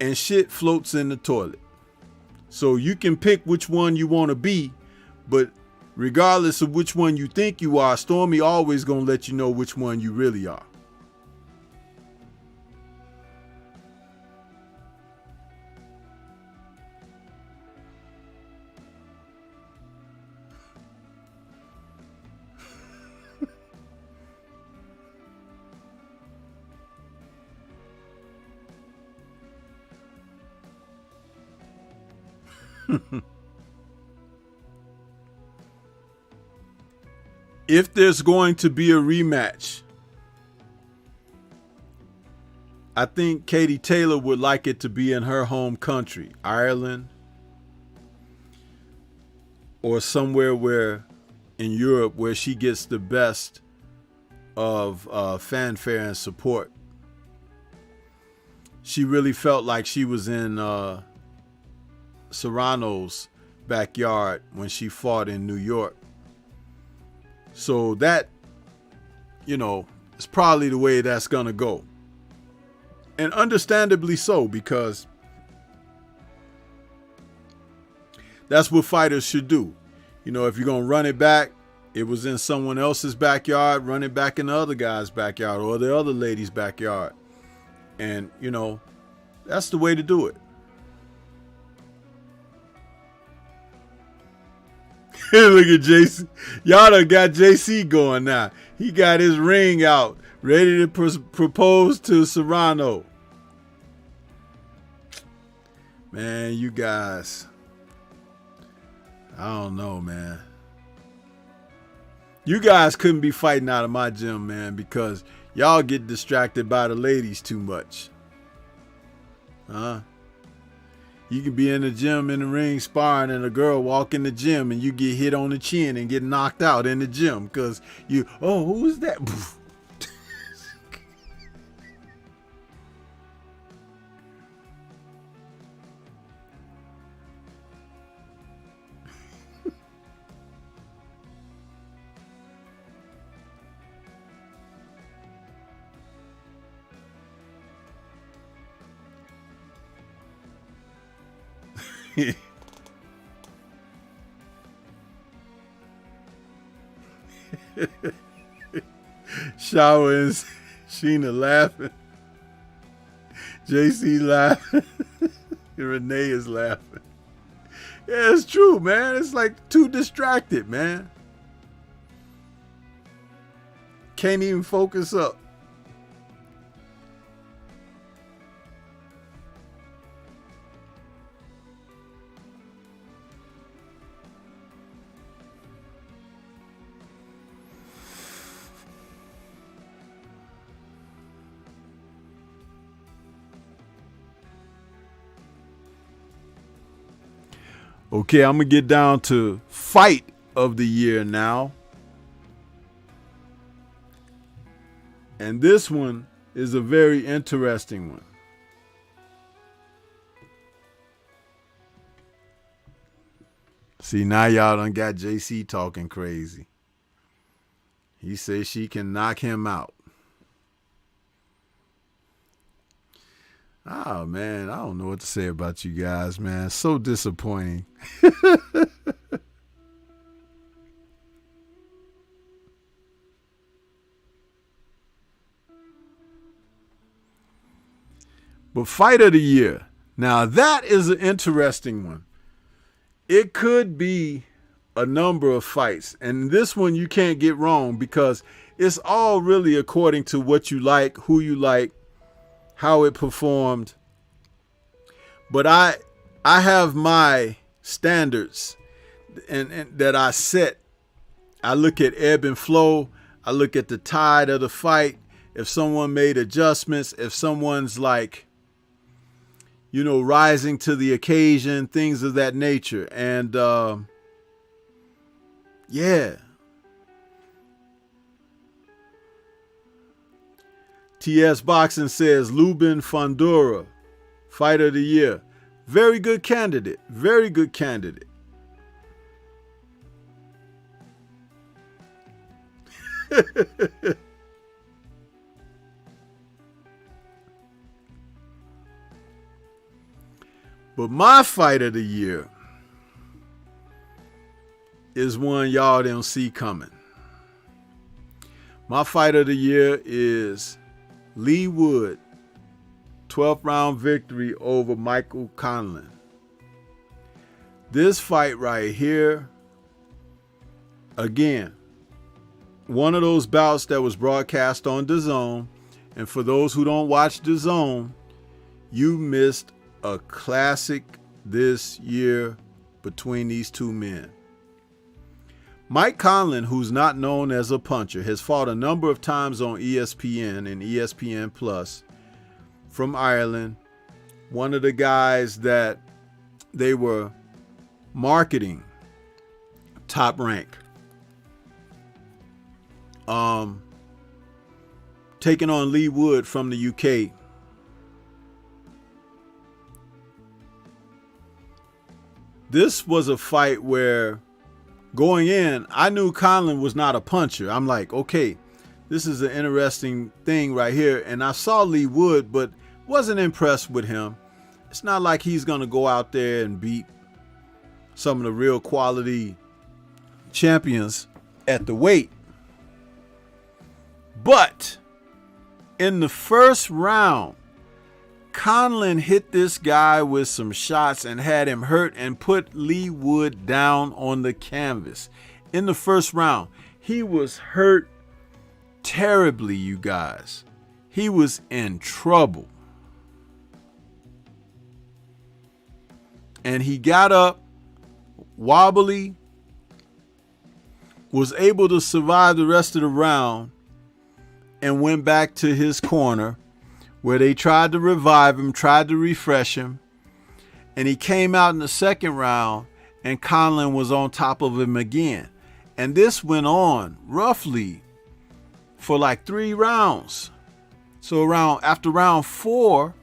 S1: and shit floats in the toilet. So you can pick which one you want to be, but regardless of which one you think you are, Stormy always gonna let you know which one you really are. If there's going to be a rematch, I think Katie Taylor would like it to be in her home country, Ireland, or somewhere where in Europe where she gets the best of fanfare and support. She really felt like she was in Serrano's backyard when she fought in New York. So that, you know, is probably the way that's going to go. And understandably so, because that's what fighters should do. You know, if you're going to run it back, it was in someone else's backyard, run it back in the other guy's backyard or the other lady's backyard. And, you know, that's the way to do it. Look at JC. Y'all done got JC going now. He got his ring out, ready to propose to Serrano. Man, you guys. I don't know, man. You guys couldn't be fighting out of my gym, man, because y'all get distracted by the ladies too much. Huh? You can be in the gym in the ring sparring and a girl walk in the gym and you get hit on the chin and get knocked out in the gym because you, oh, who is that? Shower and Sheena laughing. JC laughing. Renee is laughing. Yeah, it's true, man. It's like too distracted, man. Can't even focus up. Okay, I'm going to get down to fight of the year now. And this one is a very interesting one. See, now y'all done got JC talking crazy. He says she can knock him out. Oh, man, I don't know what to say about you guys, man. So disappointing. But fight of the year. Now, that is an interesting one. It could be a number of fights. And this one you can't get wrong because it's all really according to what you like, who you like, how it performed. But I have my standards and that I set. I look at ebb and flow. I look at the tide of the fight. If someone made adjustments, if someone's like, you know, rising to the occasion, things of that nature. And yeah. TS Boxing says Lubin Fondura, fight of the year. Very good candidate. Very good candidate. But my fight of the year is one y'all don't see coming. My fight of the year is Lee Wood, 12th round victory over Michael Conlan. This fight right here, again, one of those bouts that was broadcast on DAZN. And for those who don't watch DAZN, you missed a classic this year between these two men. Mike Conlan, who's not known as a puncher, has fought a number of times on ESPN and ESPN Plus from Ireland. One of the guys that they were marketing Top Rank. Taking on Lee Wood from the UK. This was a fight where going in, I knew Conlan was not a puncher. I'm like, okay, this is an interesting thing right here. And I saw Lee Wood, but wasn't impressed with him. It's not like he's going to go out there and beat some of the real quality champions at the weight. But in the first round, Conlan hit this guy with some shots and had him hurt and put Lee Wood down on the canvas. In the first round, he was hurt terribly, you guys. He was in trouble. And he got up wobbly, was able to survive the rest of the round, and went back to his corner where they tried to revive him, tried to refresh him. And he came out in the second round and Conlan was on top of him again. And this went on roughly for like 3 rounds. So after round 4,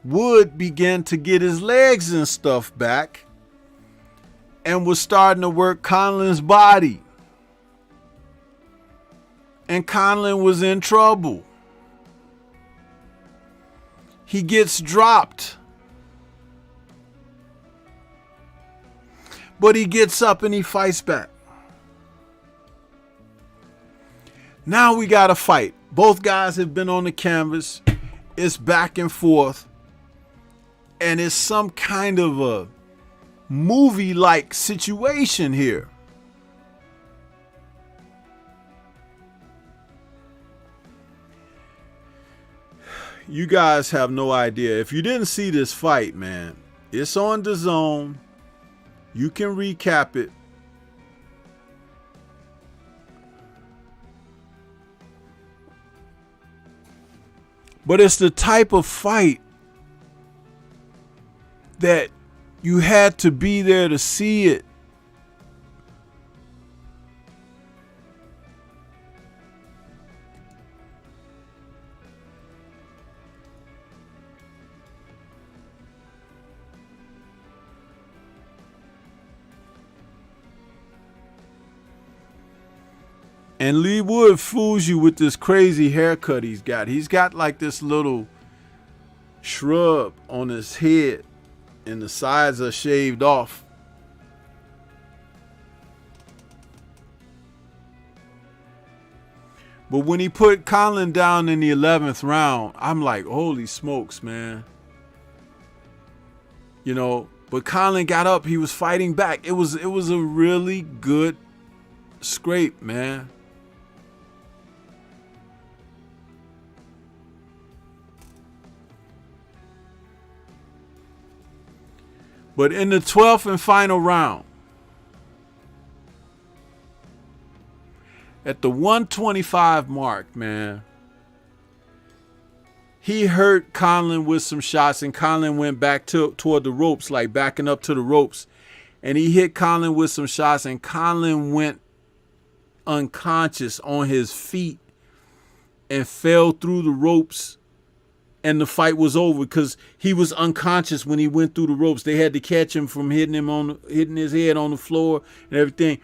S1: Wood began to get his legs and stuff back and was starting to work Conlan's body. And Conlan was in trouble. He gets dropped. But he gets up and he fights back. Now we got a fight. Both guys have been on the canvas. It's back and forth. And it's some kind of a movie-like situation here. You guys have no idea. If you didn't see this fight, man, it's on DAZN. You can recap it. But it's the type of fight that you had to be there to see it. And Lee Wood fools you with this crazy haircut he's got. He's got like this little shrub on his head and the sides are shaved off. But when he put Conlan down in the 11th round, I'm like, holy smokes, man. You know, but Conlan got up. He was fighting back. It was a really good scrape, man. But in the 12th and final round, at the 125 mark, man, he hurt Conlan with some shots, and Conlan went back toward the ropes, like backing up to the ropes. And he hit Conlan with some shots, and Conlan went unconscious on his feet and fell through the ropes. And the fight was over because he was unconscious when he went through the ropes. They had to catch him from hitting his head on the floor and everything.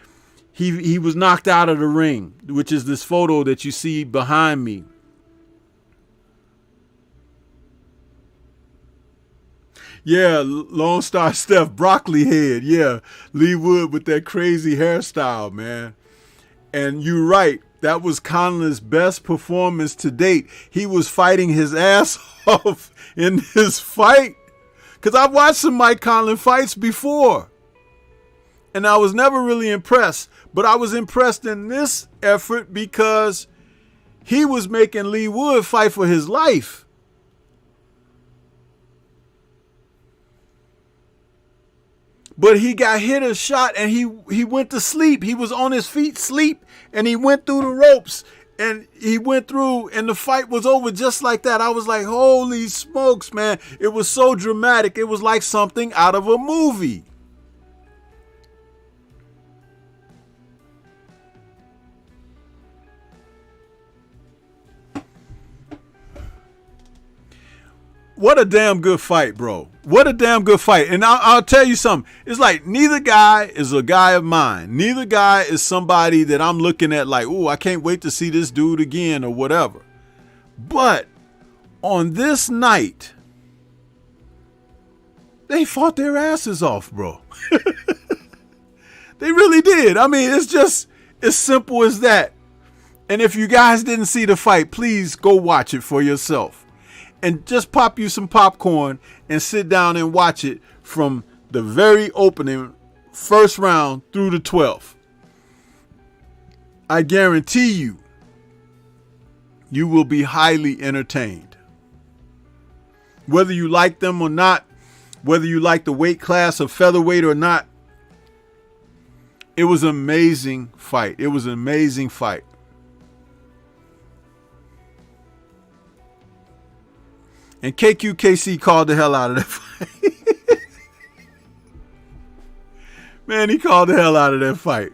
S1: He was knocked out of the ring, which is this photo that you see behind me. Yeah, Lone Star Steph, broccoli head. Yeah, Lee Wood with that crazy hairstyle, man. And you're right. That was Conlan's best performance to date. He was fighting his ass off in this fight. Because I've watched some Mike Conlan fights before. And I was never really impressed. But I was impressed in this effort because he was making Lee Wood fight for his life. But he got hit a shot and he went to sleep. He was on his feet, sleep, and he went through the ropes. And he went through and the fight was over just like that. I was like, holy smokes, man. It was so dramatic. It was like something out of a movie. What a damn good fight, bro. What a damn good fight. And I'll tell you something. It's like neither guy is a guy of mine. Neither guy is somebody that I'm looking at like, oh, I can't wait to see this dude again or whatever. But on this night, they fought their asses off, bro. They really did. I mean, it's just as simple as that. And if you guys didn't see the fight, please go watch it for yourself. And just pop you some popcorn and sit down and watch it from the very opening first round through the 12th. I guarantee you, you will be highly entertained. Whether you like them or not, whether you like the weight class of featherweight or not, it was an amazing fight. It was an amazing fight. And KQKC called the hell out of that fight. Man, he called the hell out of that fight.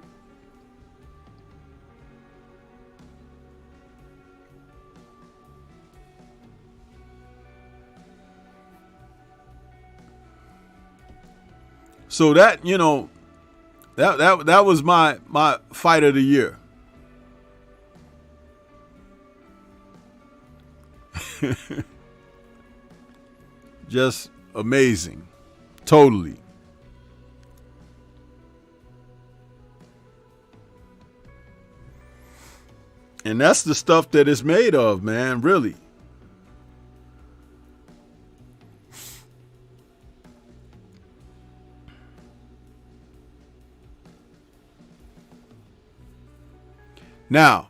S1: So that, you know, that was my fight of the year. Just amazing. Totally. And that's the stuff that it's made of, man, really. Now,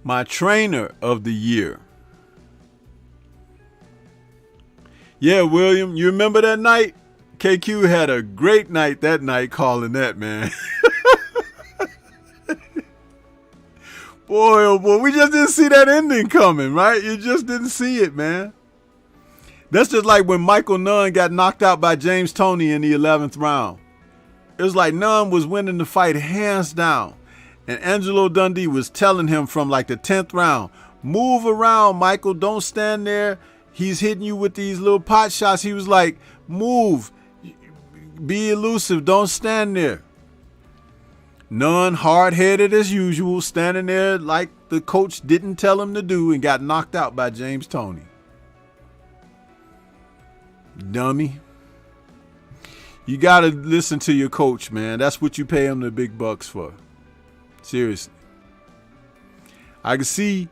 S1: my trainer of the year. Yeah, William, you remember that night? KQ had a great night that night calling that, man. Boy, oh boy, we just didn't see that ending coming, right? You just didn't see it, man. That's just like when Michael Nunn got knocked out by James Toney in the 11th round. It was like Nunn was winning the fight hands down. And Angelo Dundee was telling him from like the 10th round, move around, Michael, don't stand there. He's hitting you with these little pot shots. He was like, move, be elusive, don't stand there. Nunn, hard-headed as usual, standing there like the coach didn't tell him to do, and got knocked out by James Toney. Dummy. You got to listen to your coach, man. That's what you pay him the big bucks for. Seriously. I can see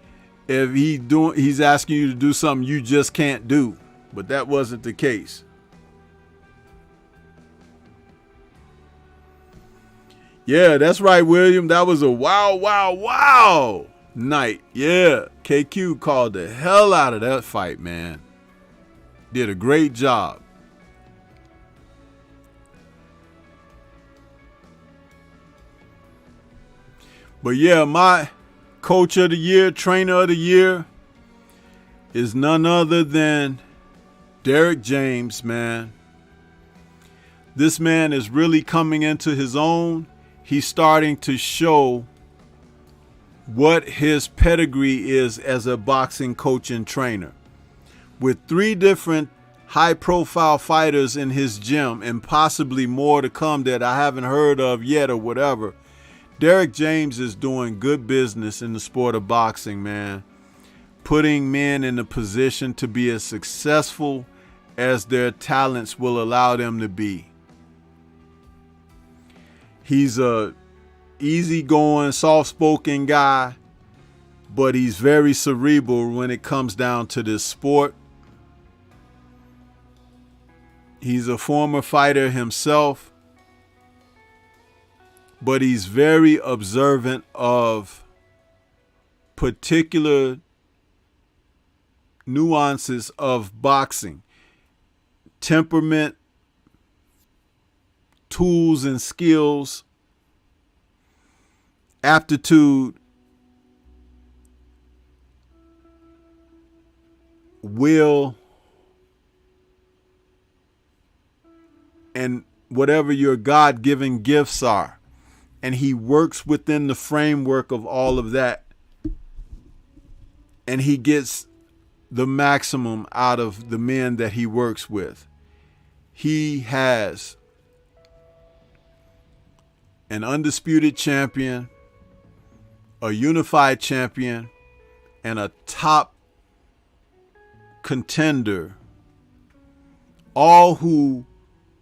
S1: if he's asking you to do something you just can't do, but that wasn't the case. Yeah, that's right, William. That was a wow night. Yeah, KQ called the hell out of that fight, man. Did a great job. But yeah, my coach of the year, trainer of the year is none other than Derek James, man. This man is really coming into his own. He's starting to show what his pedigree is as a boxing coach and trainer. With 3 different high-profile fighters in his gym and possibly more to come that I haven't heard of yet or whatever, Derek James is doing good business in the sport of boxing, man. Putting men in a position to be as successful as their talents will allow them to be. He's a easygoing, soft-spoken guy, but he's very cerebral when it comes down to this sport. He's a former fighter himself, but he's very observant of particular nuances of boxing, temperament, tools and skills, aptitude, will, and whatever your God-given gifts are. And he works within the framework of all of that. And he gets the maximum out of the men that he works with. He has an undisputed champion, a unified champion, and a top contender, all who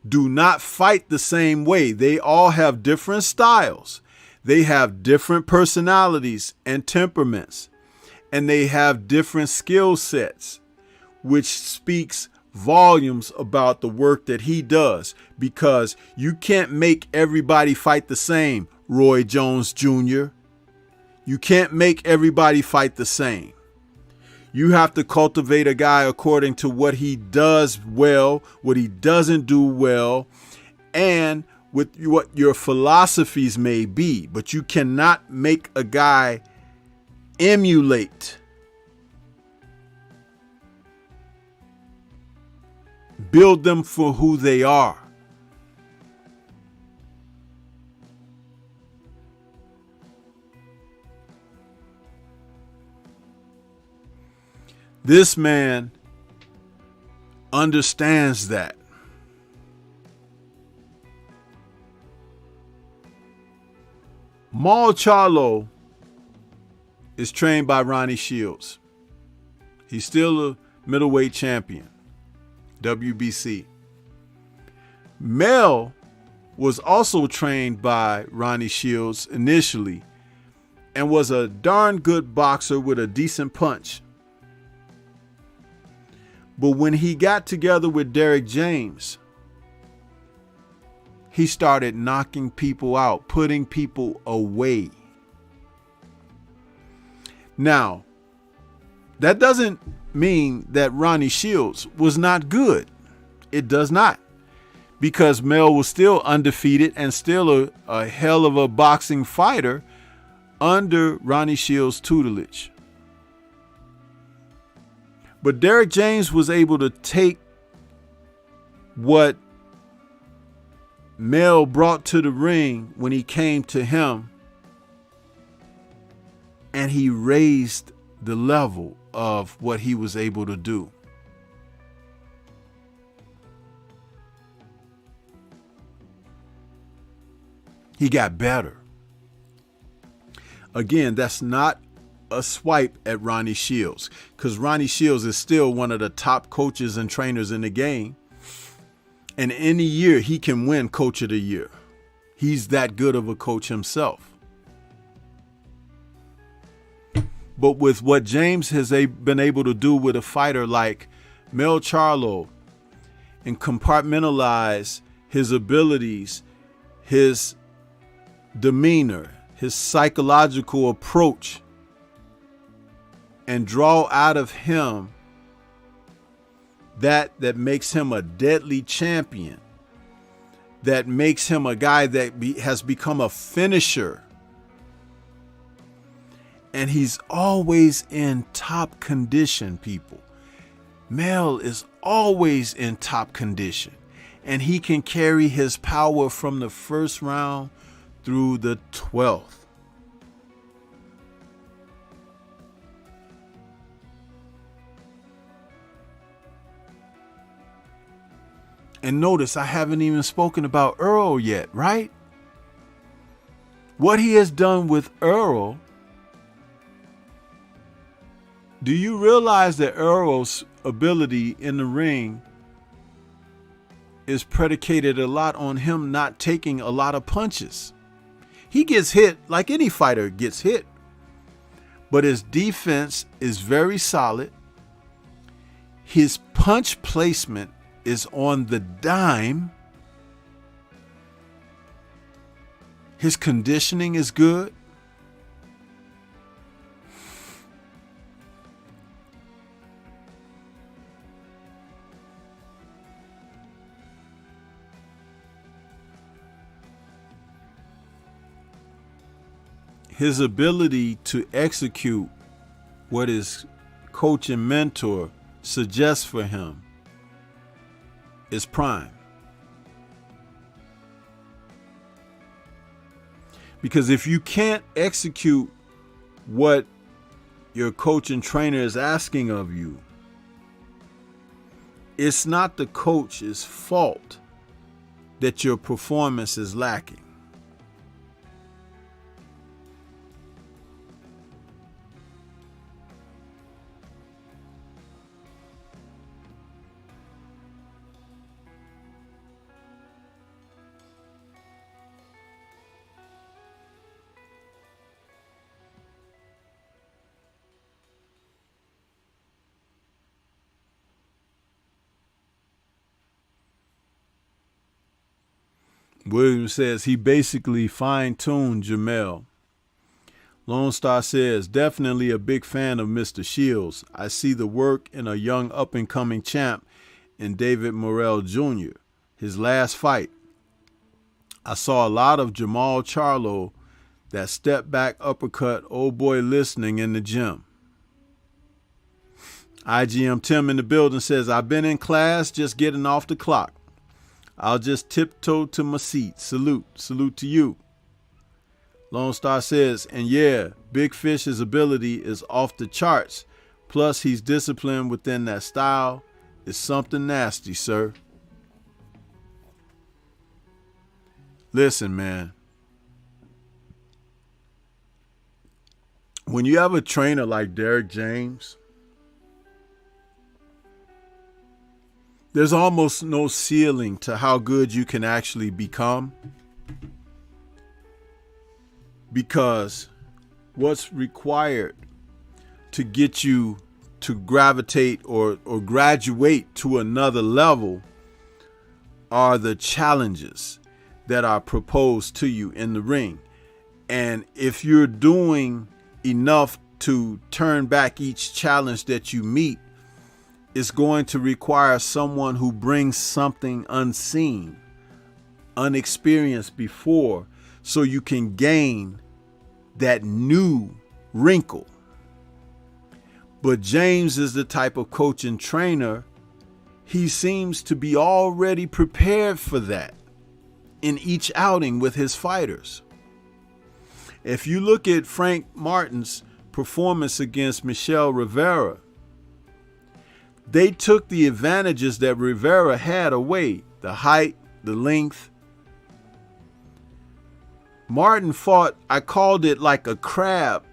S1: do not fight the same way. They all have different styles. They have different personalities and temperaments, and they have different skill sets, which speaks volumes about the work that he does, because you can't make everybody fight the same, Roy Jones Jr. You can't make everybody fight the same. You have to cultivate a guy according to what he does well, what he doesn't do well, and with what your philosophies may be. But you cannot make a guy emulate, build them for who they are. This man understands that. Maul Charlo is trained by Ronnie Shields. He's still a middleweight champion. WBC. Mel was also trained by Ronnie Shields initially and was a darn good boxer with a decent punch. But when he got together with Derrick James, he started knocking people out, putting people away. Now, that doesn't mean that Ronnie Shields was not good. It does not. Because Mel was still undefeated and still a hell of a boxing fighter under Ronnie Shields' tutelage. But Derrick James was able to take what Mel brought to the ring when he came to him, and he raised the level of what he was able to do. He got better. Again, that's not a swipe at Ronnie Shields, because Ronnie Shields is still one of the top coaches and trainers in the game. And any year he can win Coach of the Year. He's that good of a coach himself. But with what James has been able to do with a fighter like Mel Charlo and compartmentalize his abilities, his demeanor, his psychological approach, and draw out of him that makes him a deadly champion, that makes him a guy that has become a finisher. And he's always in top condition, people. Mel is always in top condition, and he can carry his power from the first round through the 12th. And notice I haven't even spoken about Earl yet, right? What he has done with Earl. Do you realize that Earl's ability in the ring is predicated a lot on him not taking a lot of punches? He gets hit like any fighter gets hit, but his defense is very solid. His punch placement is on the dime. His conditioning is good. His ability to execute what his coach and mentor suggests for him is prime. Because if you can't execute what your coach and trainer is asking of you, it's not the coach's fault that your performance is lacking. Williams says he basically fine-tuned Jamel. Lone Star says, definitely a big fan of Mr. Shields. I see the work in a young up-and-coming champ in David Morrell Jr. His last fight, I saw a lot of Jamal Charlo, that step-back uppercut, old boy listening in the gym. IGM Tim in the building says, I've been in class, just getting off the clock. I'll just tiptoe to my seat. Salute. Salute to you. Lone Star says, and yeah, Big Fish's ability is off the charts. Plus, he's disciplined within that style. It's something nasty, sir. Listen, man. When you have a trainer like Derrick James, there's almost no ceiling to how good you can actually become, because what's required to get you to gravitate or graduate to another level are the challenges that are proposed to you in the ring. And if you're doing enough to turn back each challenge that you meet, it's going to require someone who brings something unseen, unexperienced before, so you can gain that new wrinkle. But James is the type of coach and trainer, he seems to be already prepared for that in each outing with his fighters. If you look at Frank Martin's performance against Michel Rivera, they took the advantages that Rivera had away, the height, the length. Martin fought, I called it like a crab.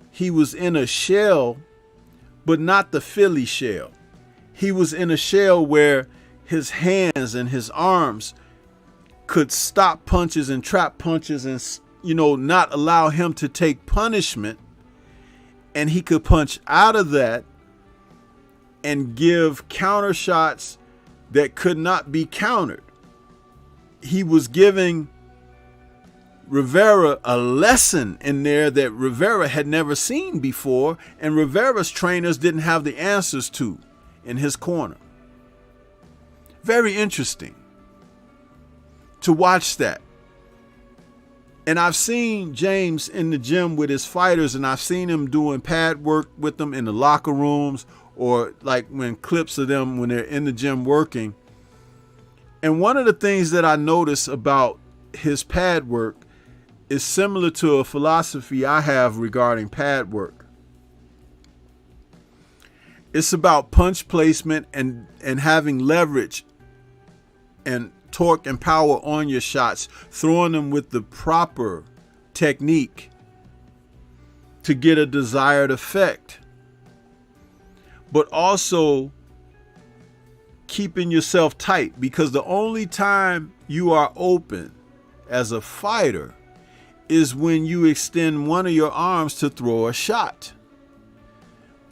S1: He was in a shell, but not the Philly shell. He was in a shell where his hands and his arms could stop punches and trap punches and, not allow him to take punishment. And he could punch out of that and give counter shots that could not be countered. He was giving Rivera a lesson in there that Rivera had never seen before, and Rivera's trainers didn't have the answers to in his corner. Very interesting to watch that. And I've seen James in the gym with his fighters, and I've seen him doing pad work with them in the locker rooms, or like when clips of them when they're in the gym working. And one of the things that I notice about his pad work is similar to a philosophy I have regarding pad work. It's about punch placement and having leverage and torque and power on your shots, throwing them with the proper technique to get a desired effect, but also keeping yourself tight, because the only time you are open as a fighter is when you extend one of your arms to throw a shot.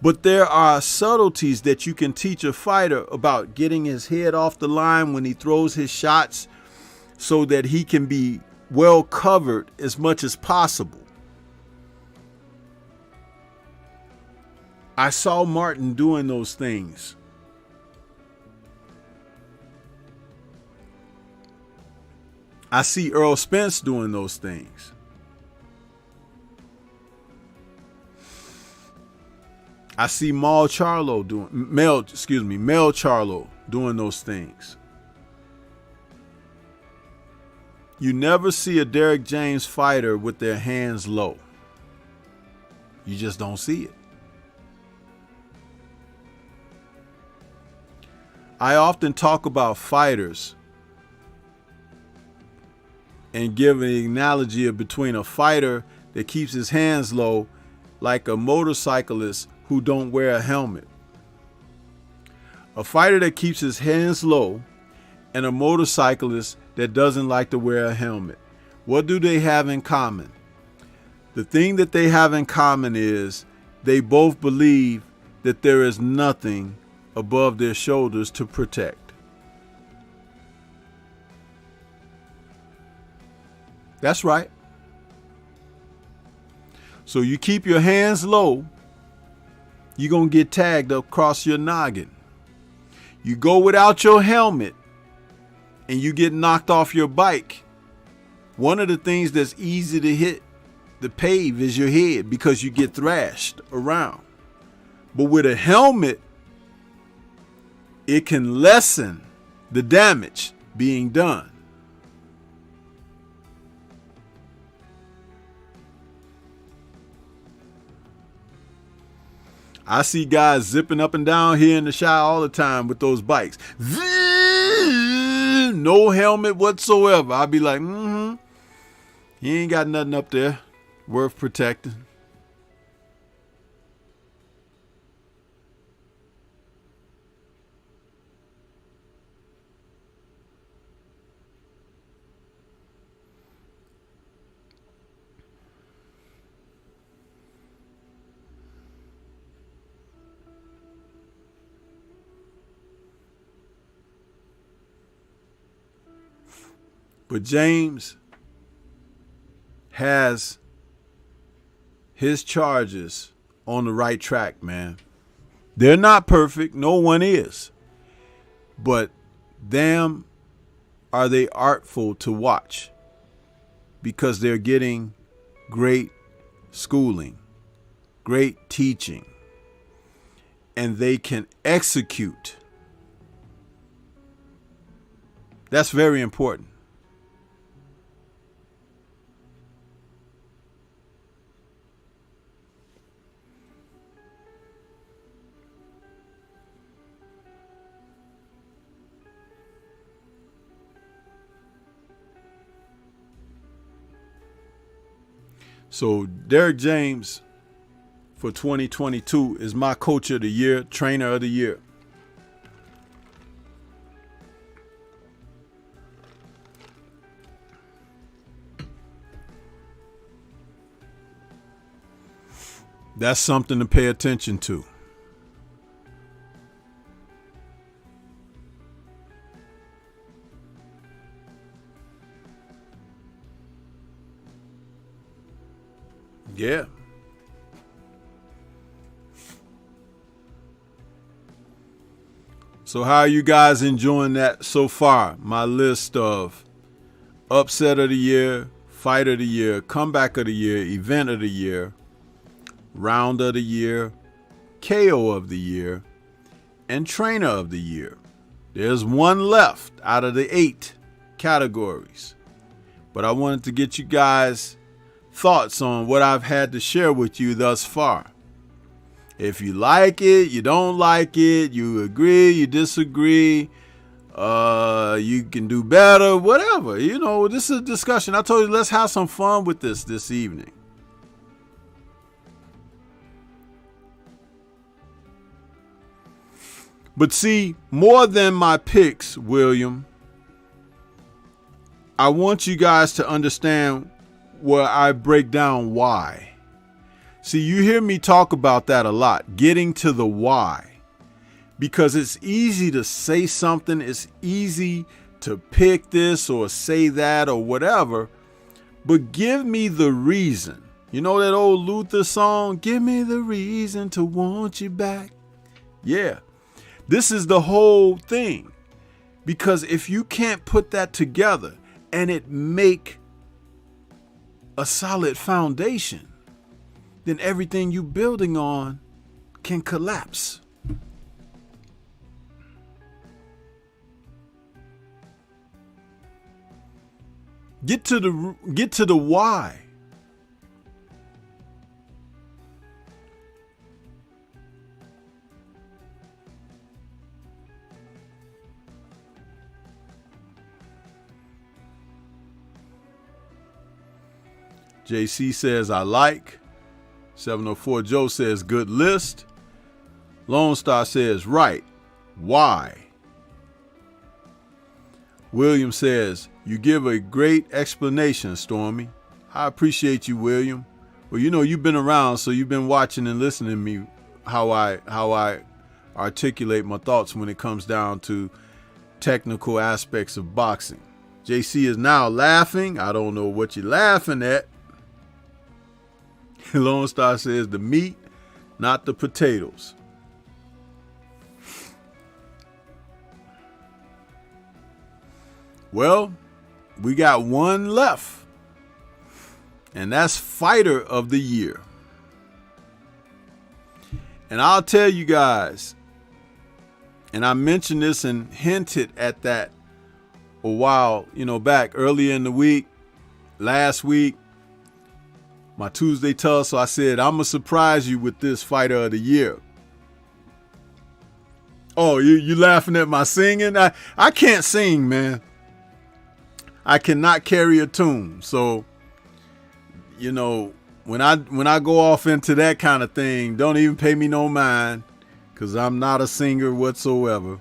S1: But there are subtleties that you can teach a fighter about getting his head off the line when he throws his shots, so that he can be well covered as much as possible. I saw Martin doing those things. I see Earl Spence doing those things. I see Mel Charlo doing those things. You never see a Derrick James fighter with their hands low. You just don't see it. I often talk about fighters and give an analogy between a fighter that keeps his hands low like a motorcyclist who don't wear a helmet. A fighter that keeps his hands low and a motorcyclist that doesn't like to wear a helmet. What do they have in common? The thing that they have in common is they both believe that there is nothing above their shoulders to protect. That's right. So you keep your hands low, you're going to get tagged across your noggin. You go without your helmet and you get knocked off your bike. One of the things that's easy to hit the pave is your head, because you get thrashed around. But with a helmet, it can lessen the damage being done. I see guys zipping up and down here in the shot all the time with those bikes. No helmet whatsoever. I'd be like, he ain't got nothing up there worth protecting. But James has his charges on the right track, man. They're not perfect. No one is. But damn, are they artful to watch, because they're getting great schooling, great teaching, and they can execute. That's very important. So Derek James for 2022 is my coach of the year, trainer of the year. That's something to pay attention to. Yeah. So how are you guys enjoying that so far? My list of upset of the year, fight of the year, comeback of the year, event of the year, round of the year, KO of the year, and trainer of the year. There's one left out of the 8 categories. But I wanted to get you guys thoughts on what I've had to share with you thus far. If you like it, you don't like it, you agree, you disagree, you can do better, whatever. You know, this is a discussion. I told you, let's have some fun with this evening. But see, more than my picks, William, I want you guys to understand where I break down why. See, you hear me talk about that a lot, getting to the why. Because it's easy to say something, it's easy to pick this or say that or whatever, but give me the reason. You know that old Luther song, give me the reason to want you back. Yeah, this is the whole thing. Because if you can't put that together and it make a solid foundation, then everything you building on can collapse. Get to the why. JC says, I like. 704 Joe says, good list. Lone Star says, right. Why? William says, you give a great explanation, Stormy. I appreciate you, William. Well, you know, you've been around, so you've been watching and listening to me, how I articulate my thoughts when it comes down to technical aspects of boxing. JC is now laughing. I don't know what you're laughing at. Lone Star says the meat, not the potatoes. Well, we got one left, and that's fighter of the year. And I'll tell you guys, and I mentioned this and hinted at that a while, back earlier in the week, last week, my Tuesday tussle. I said, I'm going to surprise you with this fighter of the year. Oh, you laughing at my singing? I can't sing, man. I cannot carry a tune. So, when I go off into that kind of thing, don't even pay me no mind, because I'm not a singer whatsoever.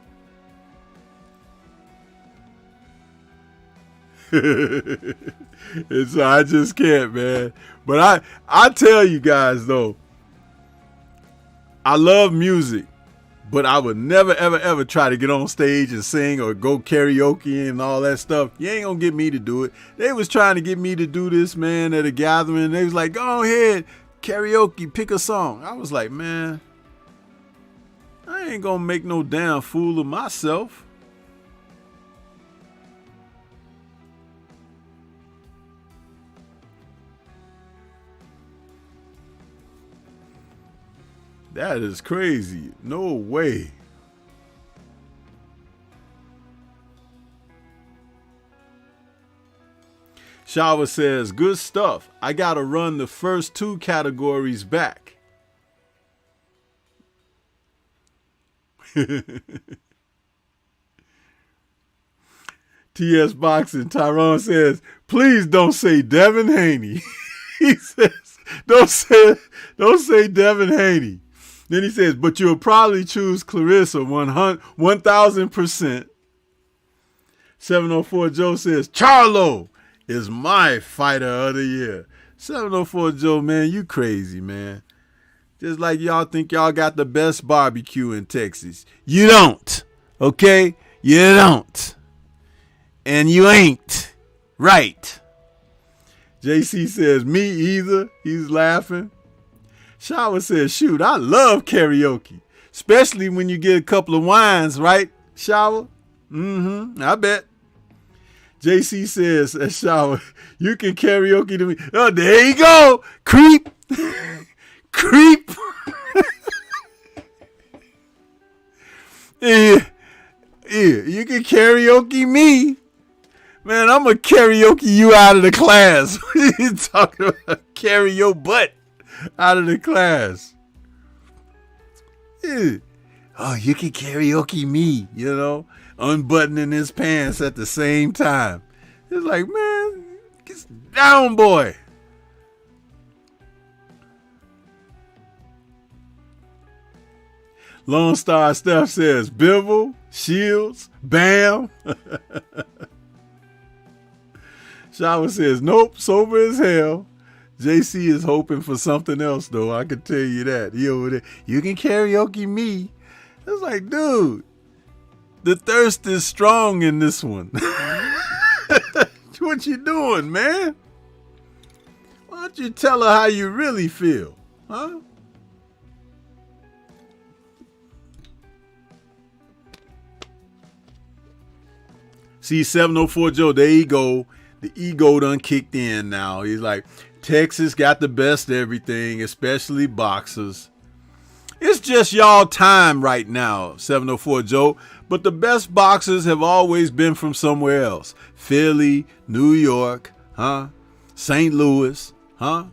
S1: And so I just can't, man. But I tell you guys, though, I love music, But I would never, ever, ever try to get on stage and sing or go karaoke and all that stuff. You ain't gonna get me to do it. They was trying to get me to do this, man, at a gathering. They was like, go ahead, karaoke, pick a song. I was like, man, I ain't gonna make no damn fool of myself. That is crazy. No way. Shower says, good stuff. I gotta run the first 2 categories back. TS Boxing, Tyrone says, please don't say Devin Haney. He says, don't say Devin Haney. Then he says, but you'll probably choose Clarissa 1,000%. 704 Joe says, Charlo is my fighter of the year. 704 Joe, man, you crazy, man. Just like y'all think y'all got the best barbecue in Texas. You don't, okay? You don't. And you ain't. Right. JC says, me either. He's laughing. Shower says, shoot, I love karaoke, especially when you get a couple of wines, right, Shower? I bet. JC says, Shower, you can karaoke to me. Oh, there you go. Creep. Creep. Yeah, you can karaoke me. Man, I'm going to karaoke you out of the class. What are you talking about? Carry your butt out of the class. Yeah. Oh, you can karaoke me, you know, unbuttoning his pants at the same time. It's like, man, get down, boy. Lone Star Steph says, Bivol, Shields, Bam. Shower says, nope, sober as hell. JC is hoping for something else, though. I can tell you that. He over there, you can karaoke me. It's like, dude, the thirst is strong in this one. What you doing, man? Why don't you tell her how you really feel, huh? See, 704 Joe, there you go. The ego done kicked in now. He's like, Texas got the best of everything, especially boxers. It's just y'all time right now, 704 Joe. But the best boxers have always been from somewhere else. Philly, New York, huh? St. Louis, huh?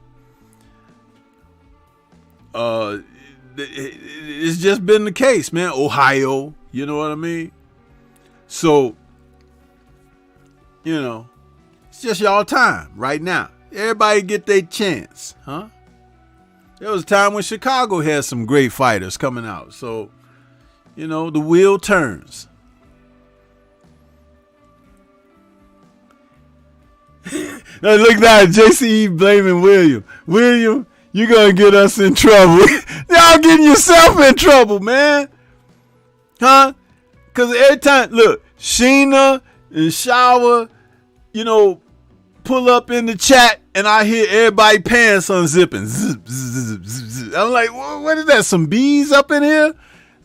S1: It's just been the case, man. Ohio, you know what I mean? So, you know, it's just y'all time right now. Everybody get their chance, huh? There was a time when Chicago had some great fighters coming out. So, you know, the wheel turns. Now look at JCE blaming William. William, you're going to get us in trouble. Y'all getting yourself in trouble, man. Huh? Because every time, look, Sheena and Shower, you know, pull up in the chat and I hear everybody pants unzipping. Zip, zip, zip, zip. I'm like, what is that? Some bees up in here?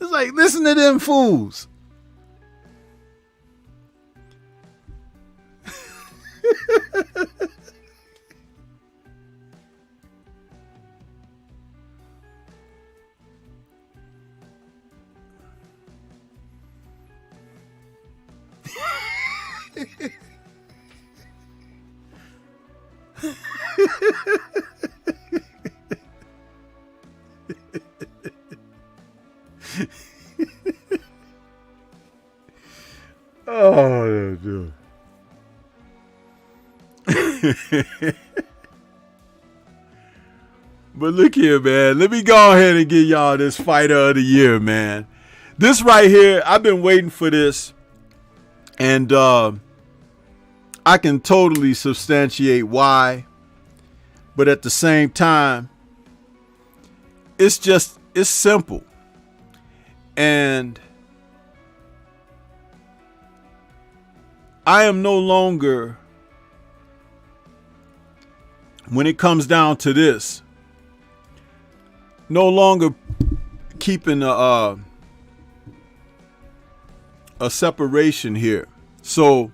S1: It's like, listen to them fools. Oh, dude. But look here, man. Let me go ahead and give y'all this fighter of the year, man. This right here, I've been waiting for this. And I can totally substantiate why. But at the same time, it's simple. And I am no longer, when it comes down to this, no longer keeping a separation here. So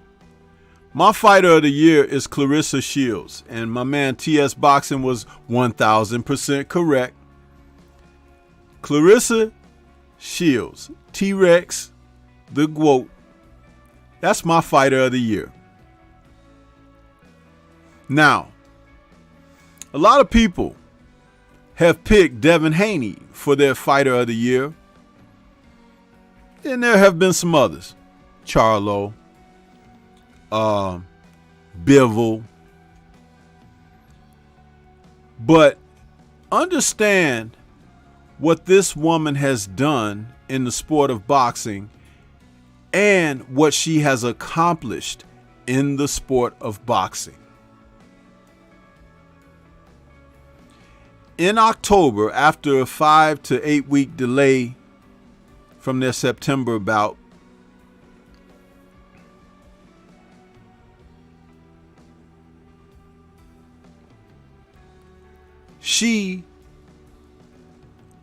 S1: my fighter of the year is Claressa Shields, and my man TS Boxing was 1000% correct. Claressa Shields, T-Rex, the GOAT. That's my fighter of the year. Now, a lot of people have picked Devin Haney for their fighter of the year. And there have been some others. Charlo, Bivol. But understand what this woman has done in the sport of boxing and what she has accomplished in the sport of boxing. In October, after a 5 to 8 week delay from their September bout, she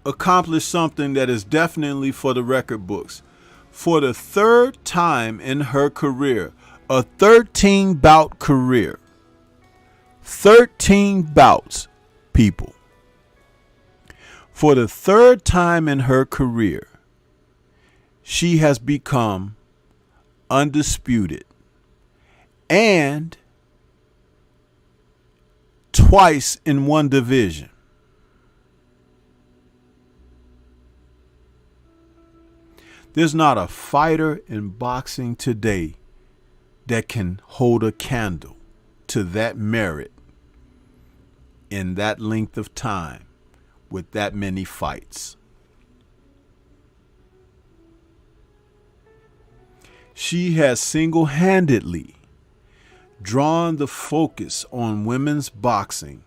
S1: accomplished something that is definitely for the record books. For the third time in her career, a 13 bout career, 13 bouts, people. For the third time in her career, she has become undisputed, and twice in one division. There's not a fighter in boxing today that can hold a candle to that merit in that length of time with that many fights. She has single-handedly drawn the focus on women's boxing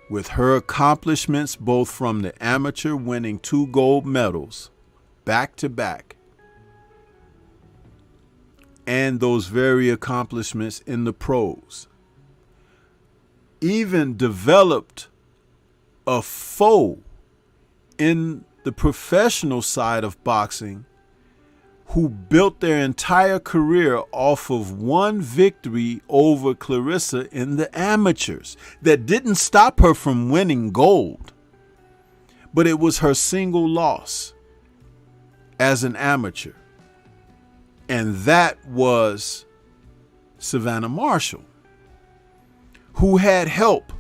S1: with her accomplishments, both from the amateur, winning 2 gold medals back to back, and those very accomplishments in the pros. Even developed a foe in the professional side of boxing who built their entire career off of one victory over Claressa in the amateurs that didn't stop her from winning gold, but it was her single loss as an amateur, and that was Savannah Marshall, who had help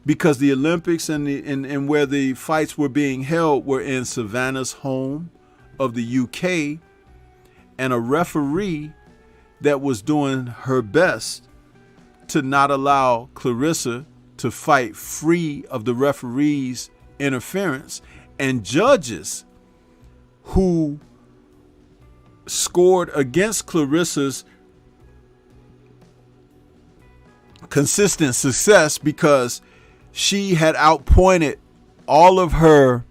S1: because the Olympics and where the fights were being held were in Savannah's home of the UK, and a referee that was doing her best to not allow Claressa to fight free of the referee's interference, and judges who scored against Claressa's consistent success because she had outpointed all of her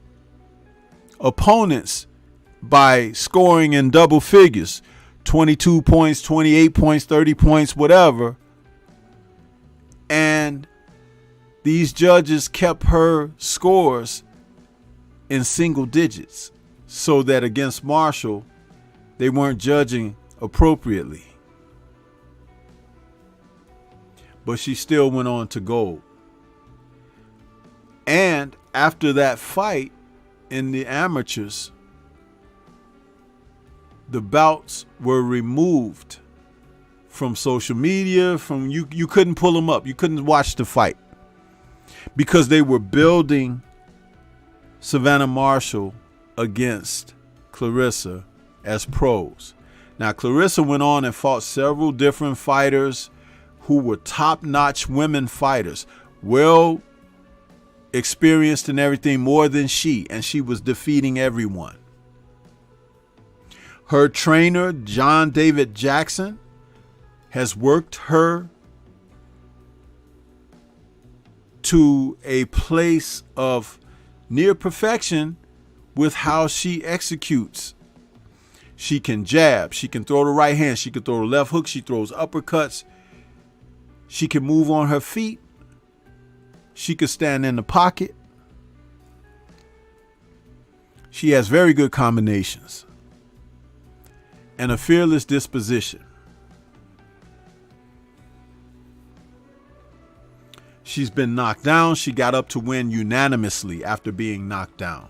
S1: opponents by scoring in double figures, 22 points, 28 points, 30 points, whatever. And these judges kept her scores in single digits so that against Marshall, they weren't judging appropriately. But she still went on to gold. And after that fight in the amateurs, the bouts were removed from social media, from you couldn't pull them up. You couldn't watch the fight because they were building Savannah Marshall against Claressa as pros. Now, Claressa went on and fought several different fighters who were top-notch women fighters, well experienced and everything, more than she, and she was defeating everyone. Her trainer, John David Jackson, has worked her to a place of near perfection with how she executes. She can jab. She can throw the right hand. She can throw the left hook. She throws uppercuts. She can move on her feet. She can stand in the pocket. She has very good combinations and a fearless disposition. She's been knocked down. She got up to win unanimously after being knocked down.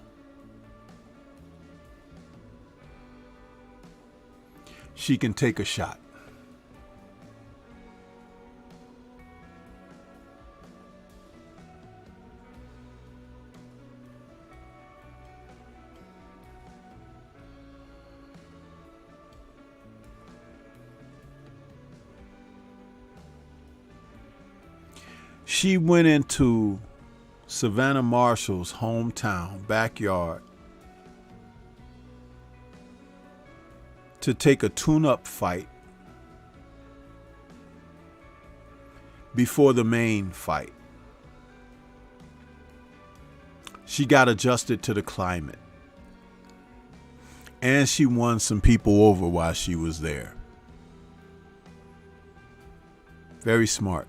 S1: She can take a shot. She went into Savannah Marshall's hometown backyard to take a tune-up fight before the main fight. She got adjusted to the climate, and she won some people over while she was there. Very smart.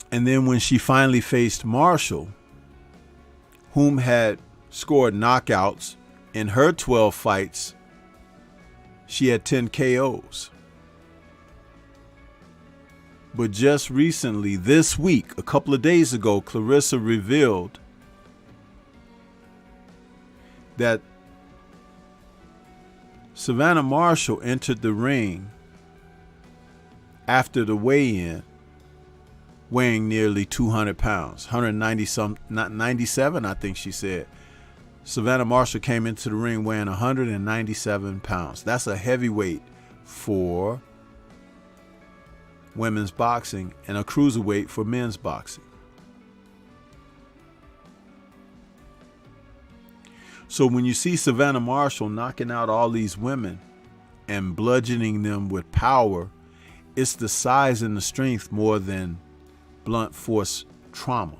S1: And then when she finally faced Marshall, whom had scored knockouts in her 12 fights, she had 10 KOs. But just recently, this week, a couple of days ago, Clarissa revealed that Savannah Marshall entered the ring after the weigh-in weighing nearly 200 pounds, 97, I think she said. Savannah Marshall came into the ring weighing 197 pounds. That's a heavyweight for women's boxing and a cruiserweight for men's boxing. So when you see Savannah Marshall knocking out all these women and bludgeoning them with power, it's the size and the strength more than blunt force trauma.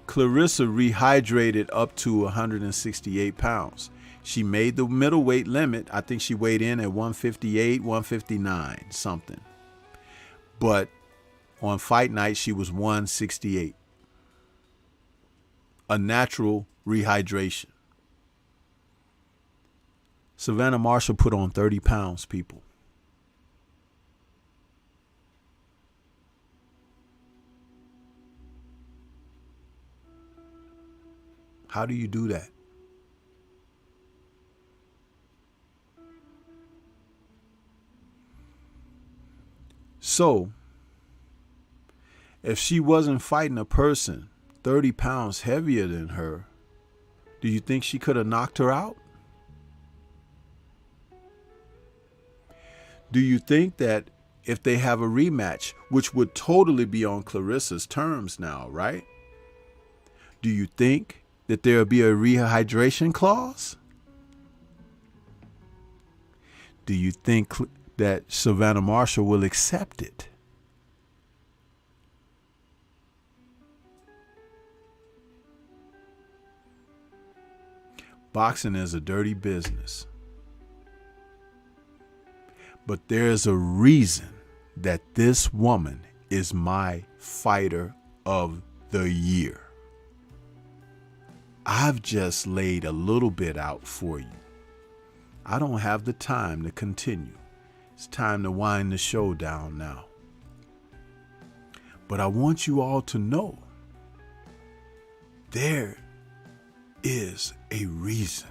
S1: Clarissa rehydrated up to 168 pounds. She made the middleweight limit. I think she weighed in at 158, 159, something. But on fight night, she was 168. A natural rehydration. Savannah Marshall put on 30 pounds, people. How do you do that? So, if she wasn't fighting a person 30 pounds heavier than her, do you think she could have knocked her out? Do you think that if they have a rematch, which would totally be on Clarissa's terms now, right? Do you think that there will be a rehydration clause? Do you think that Savannah Marshall will accept it? Boxing is a dirty business. But there's a reason that this woman is my fighter of the year. I've just laid a little bit out for you. I don't have the time to continue. It's time to wind the show down now. But I want you all to know there is a reason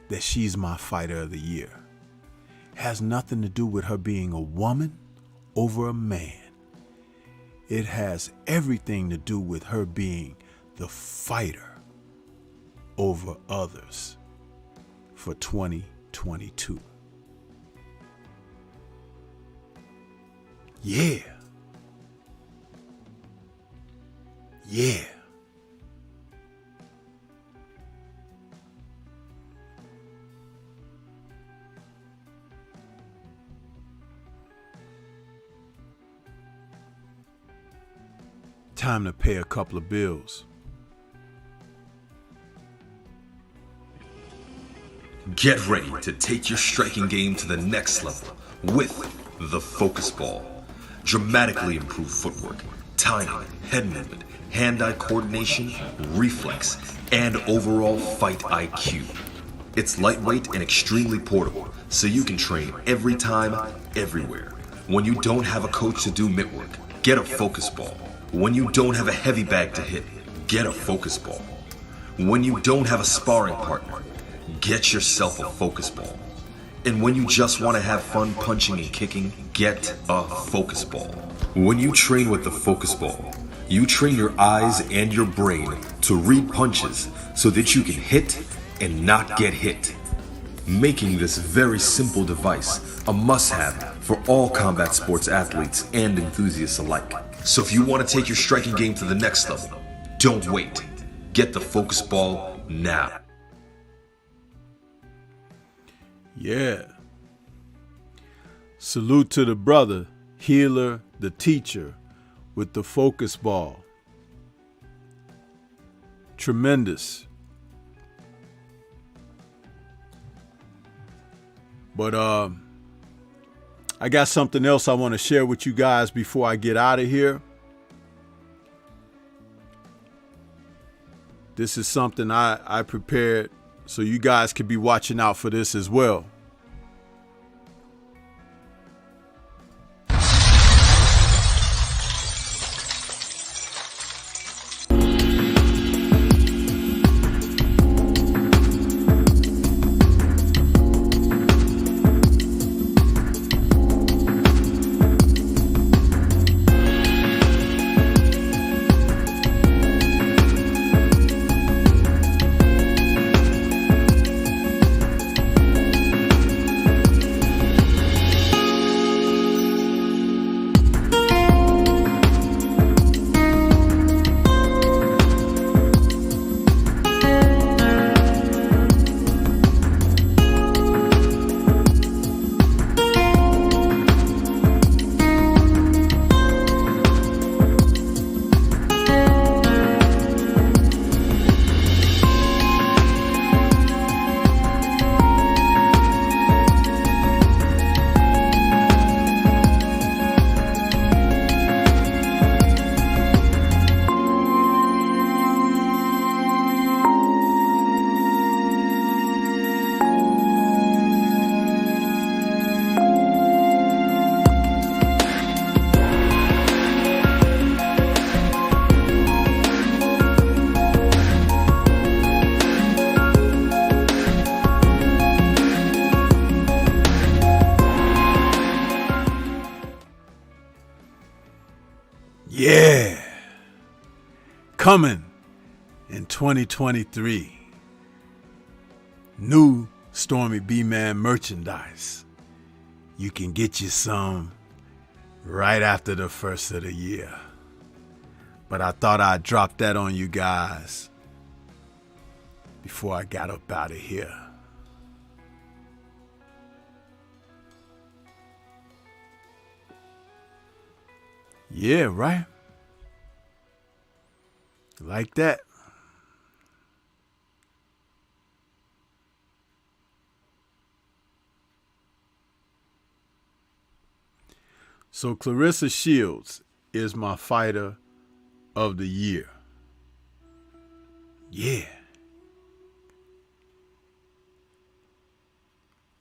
S1: that she's my fighter of the year. It has nothing to do with her being a woman over a man. It has everything to do with her being the fighter over others for 2022. Yeah. Yeah. Time to pay a couple of bills.
S2: Get ready to take your striking game to the next level with the Focus Ball. Dramatically improved footwork, timing, head movement, hand-eye coordination, reflex, and overall fight IQ. It's lightweight and extremely portable, so you can train every time, everywhere. When you don't have a coach to do mitt work, get a Focus Ball. When you don't have a heavy bag to hit, get a Focus Ball. When you don't have a sparring partner, get yourself a Focus Ball. And when you just want to have fun punching and kicking, get a Focus Ball. When you train with the Focus Ball, you train your eyes and your brain to read punches so that you can hit and not get hit, making this very simple device a must-have for all combat sports athletes and enthusiasts alike. So if you want to take your striking game to the next level, don't wait. Get the Focus Ball now.
S1: Yeah. Salute to the brother, healer, the teacher, with the Focus Ball. Tremendous. But I got something else I want to share with you guys before I get out of here. This is something I prepared so you guys could be watching out for this as well. Yeah. Coming in 2023. New Stormybman merchandise. You can get you some right after the first of the year. But I thought I'd drop that on you guys before I got up out of here. Yeah, right? Like that. So Clarissa Shields is my fighter of the year. Yeah.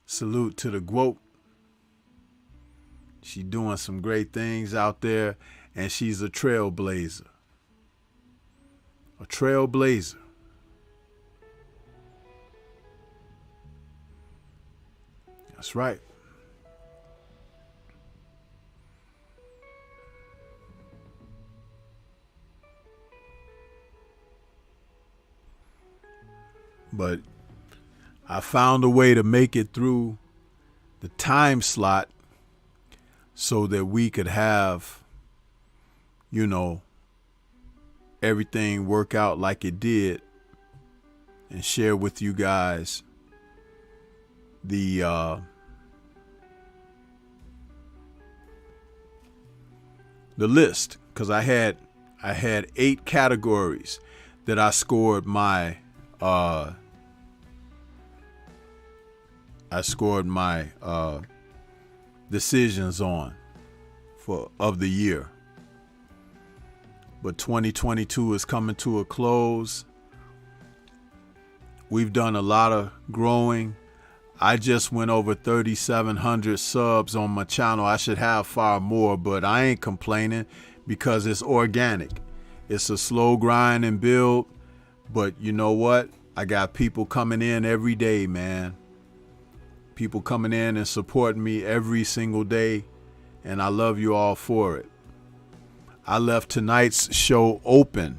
S1: Salute to the GWOP. She's doing some great things out there, and she's a trailblazer. A trailblazer. That's right. But I found a way to make it through the time slot so that we could have, you know, everything work out like it did and share with you guys the list, because I had I had 8 categories that I scored my decisions on of the year. But 2022 is coming to a close. We've done a lot of growing. I just went over 3,700 subs on my channel. I should have far more, but I ain't complaining because it's organic. It's a slow grind and build, but you know what? I got people coming in every day, man. People coming in and supporting me every single day, and I love you all for it. I left tonight's show open.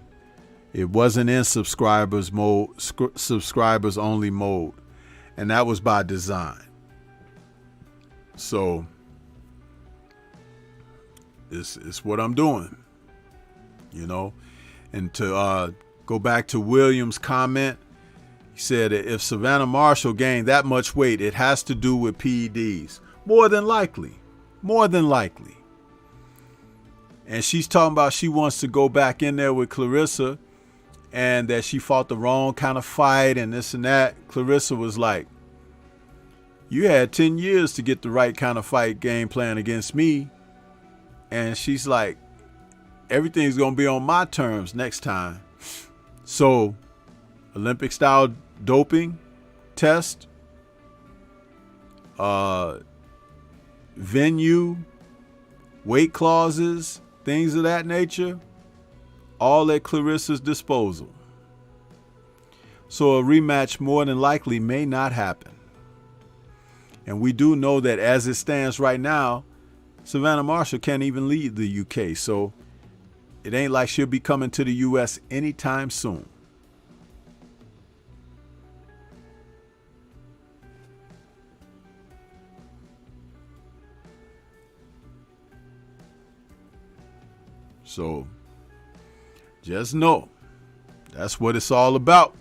S1: It wasn't in subscribers only mode, and that was by design. So it's what I'm doing, you know. And to go back to William's comment, he said if Savannah Marshall gained that much weight, it has to do with PEDs. More than likely. And she's talking about she wants to go back in there with Clarissa and that she fought the wrong kind of fight and this and that. Clarissa was like, you had 10 years to get the right kind of fight game plan against me. And she's like, everything's going to be on my terms next time. So, Olympic style doping test, venue, weight clauses, things of that nature, all at Clarissa's disposal. So a rematch more than likely may not happen. And we do know that as it stands right now, Savannah Marshall can't even leave the UK. So it ain't like she'll be coming to the US anytime soon. So just know that's what it's all about.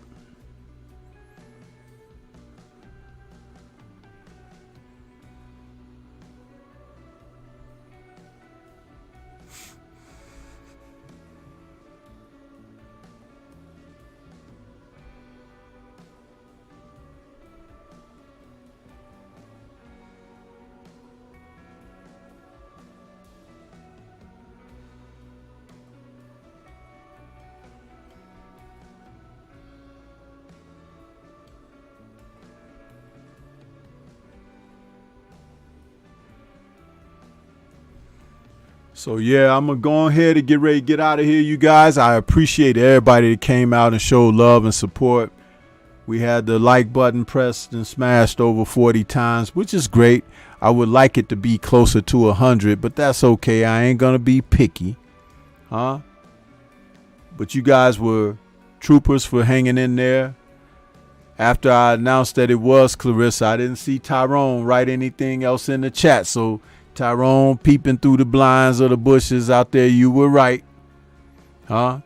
S1: So yeah, I'm gonna go ahead and get ready to get out of here, you guys. I appreciate everybody that came out and showed love and support. We had the like button pressed and smashed over 40 times, which is great. I would like it to be closer to 100, but that's okay. I ain't gonna be picky, huh? But you guys were troopers for hanging in there. After I announced that it was Clarissa, I didn't see Tyrone write anything else in the chat, so Tyrone peeping through the blinds of the bushes out there, you were right. Huh?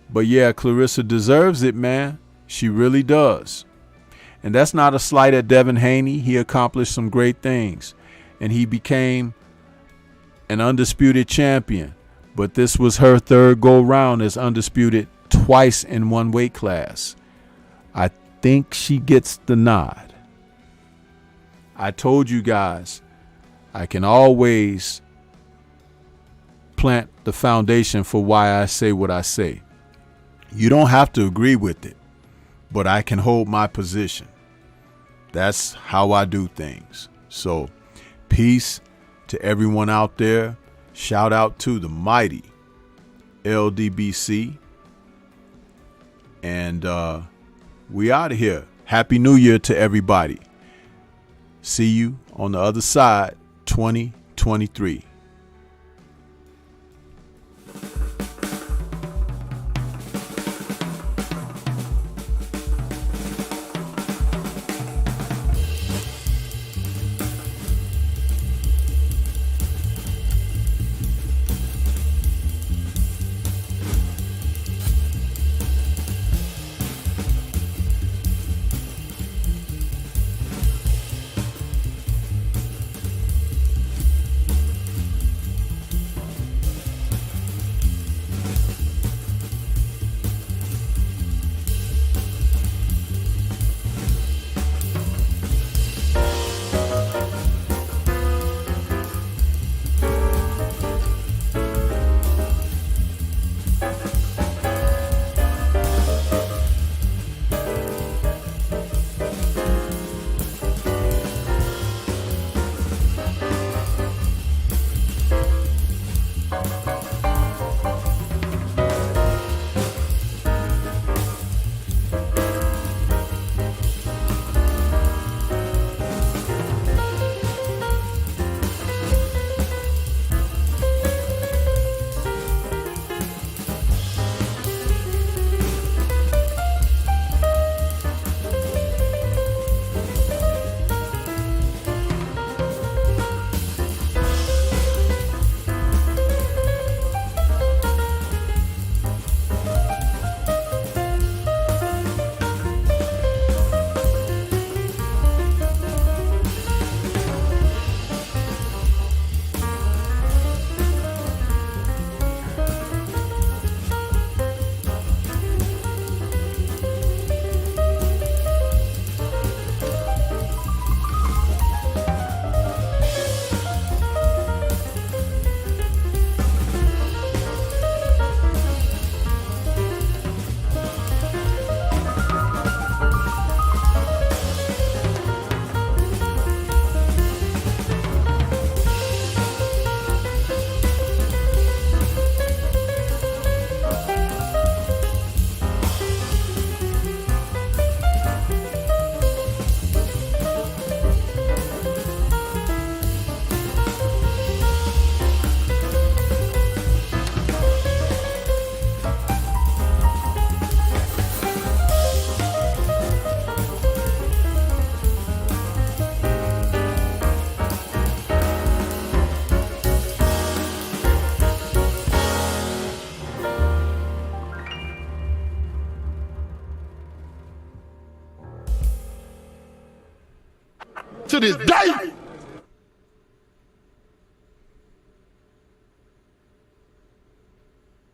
S1: But yeah, Clarissa deserves it, man. She really does. And that's not a slight at Devin Haney. He accomplished some great things. And he became an undisputed champion. But this was her third go round as undisputed twice in one weight class. I think she gets the nod. I told you guys, I can always plant the foundation for why I say what I say. You don't have to agree with it, but I can hold my position. That's how I do things. So, peace to everyone out there. Shout out to the mighty LDBC. And we out of here. Happy New Year to everybody. See you on the other side. 2023.
S3: to this day.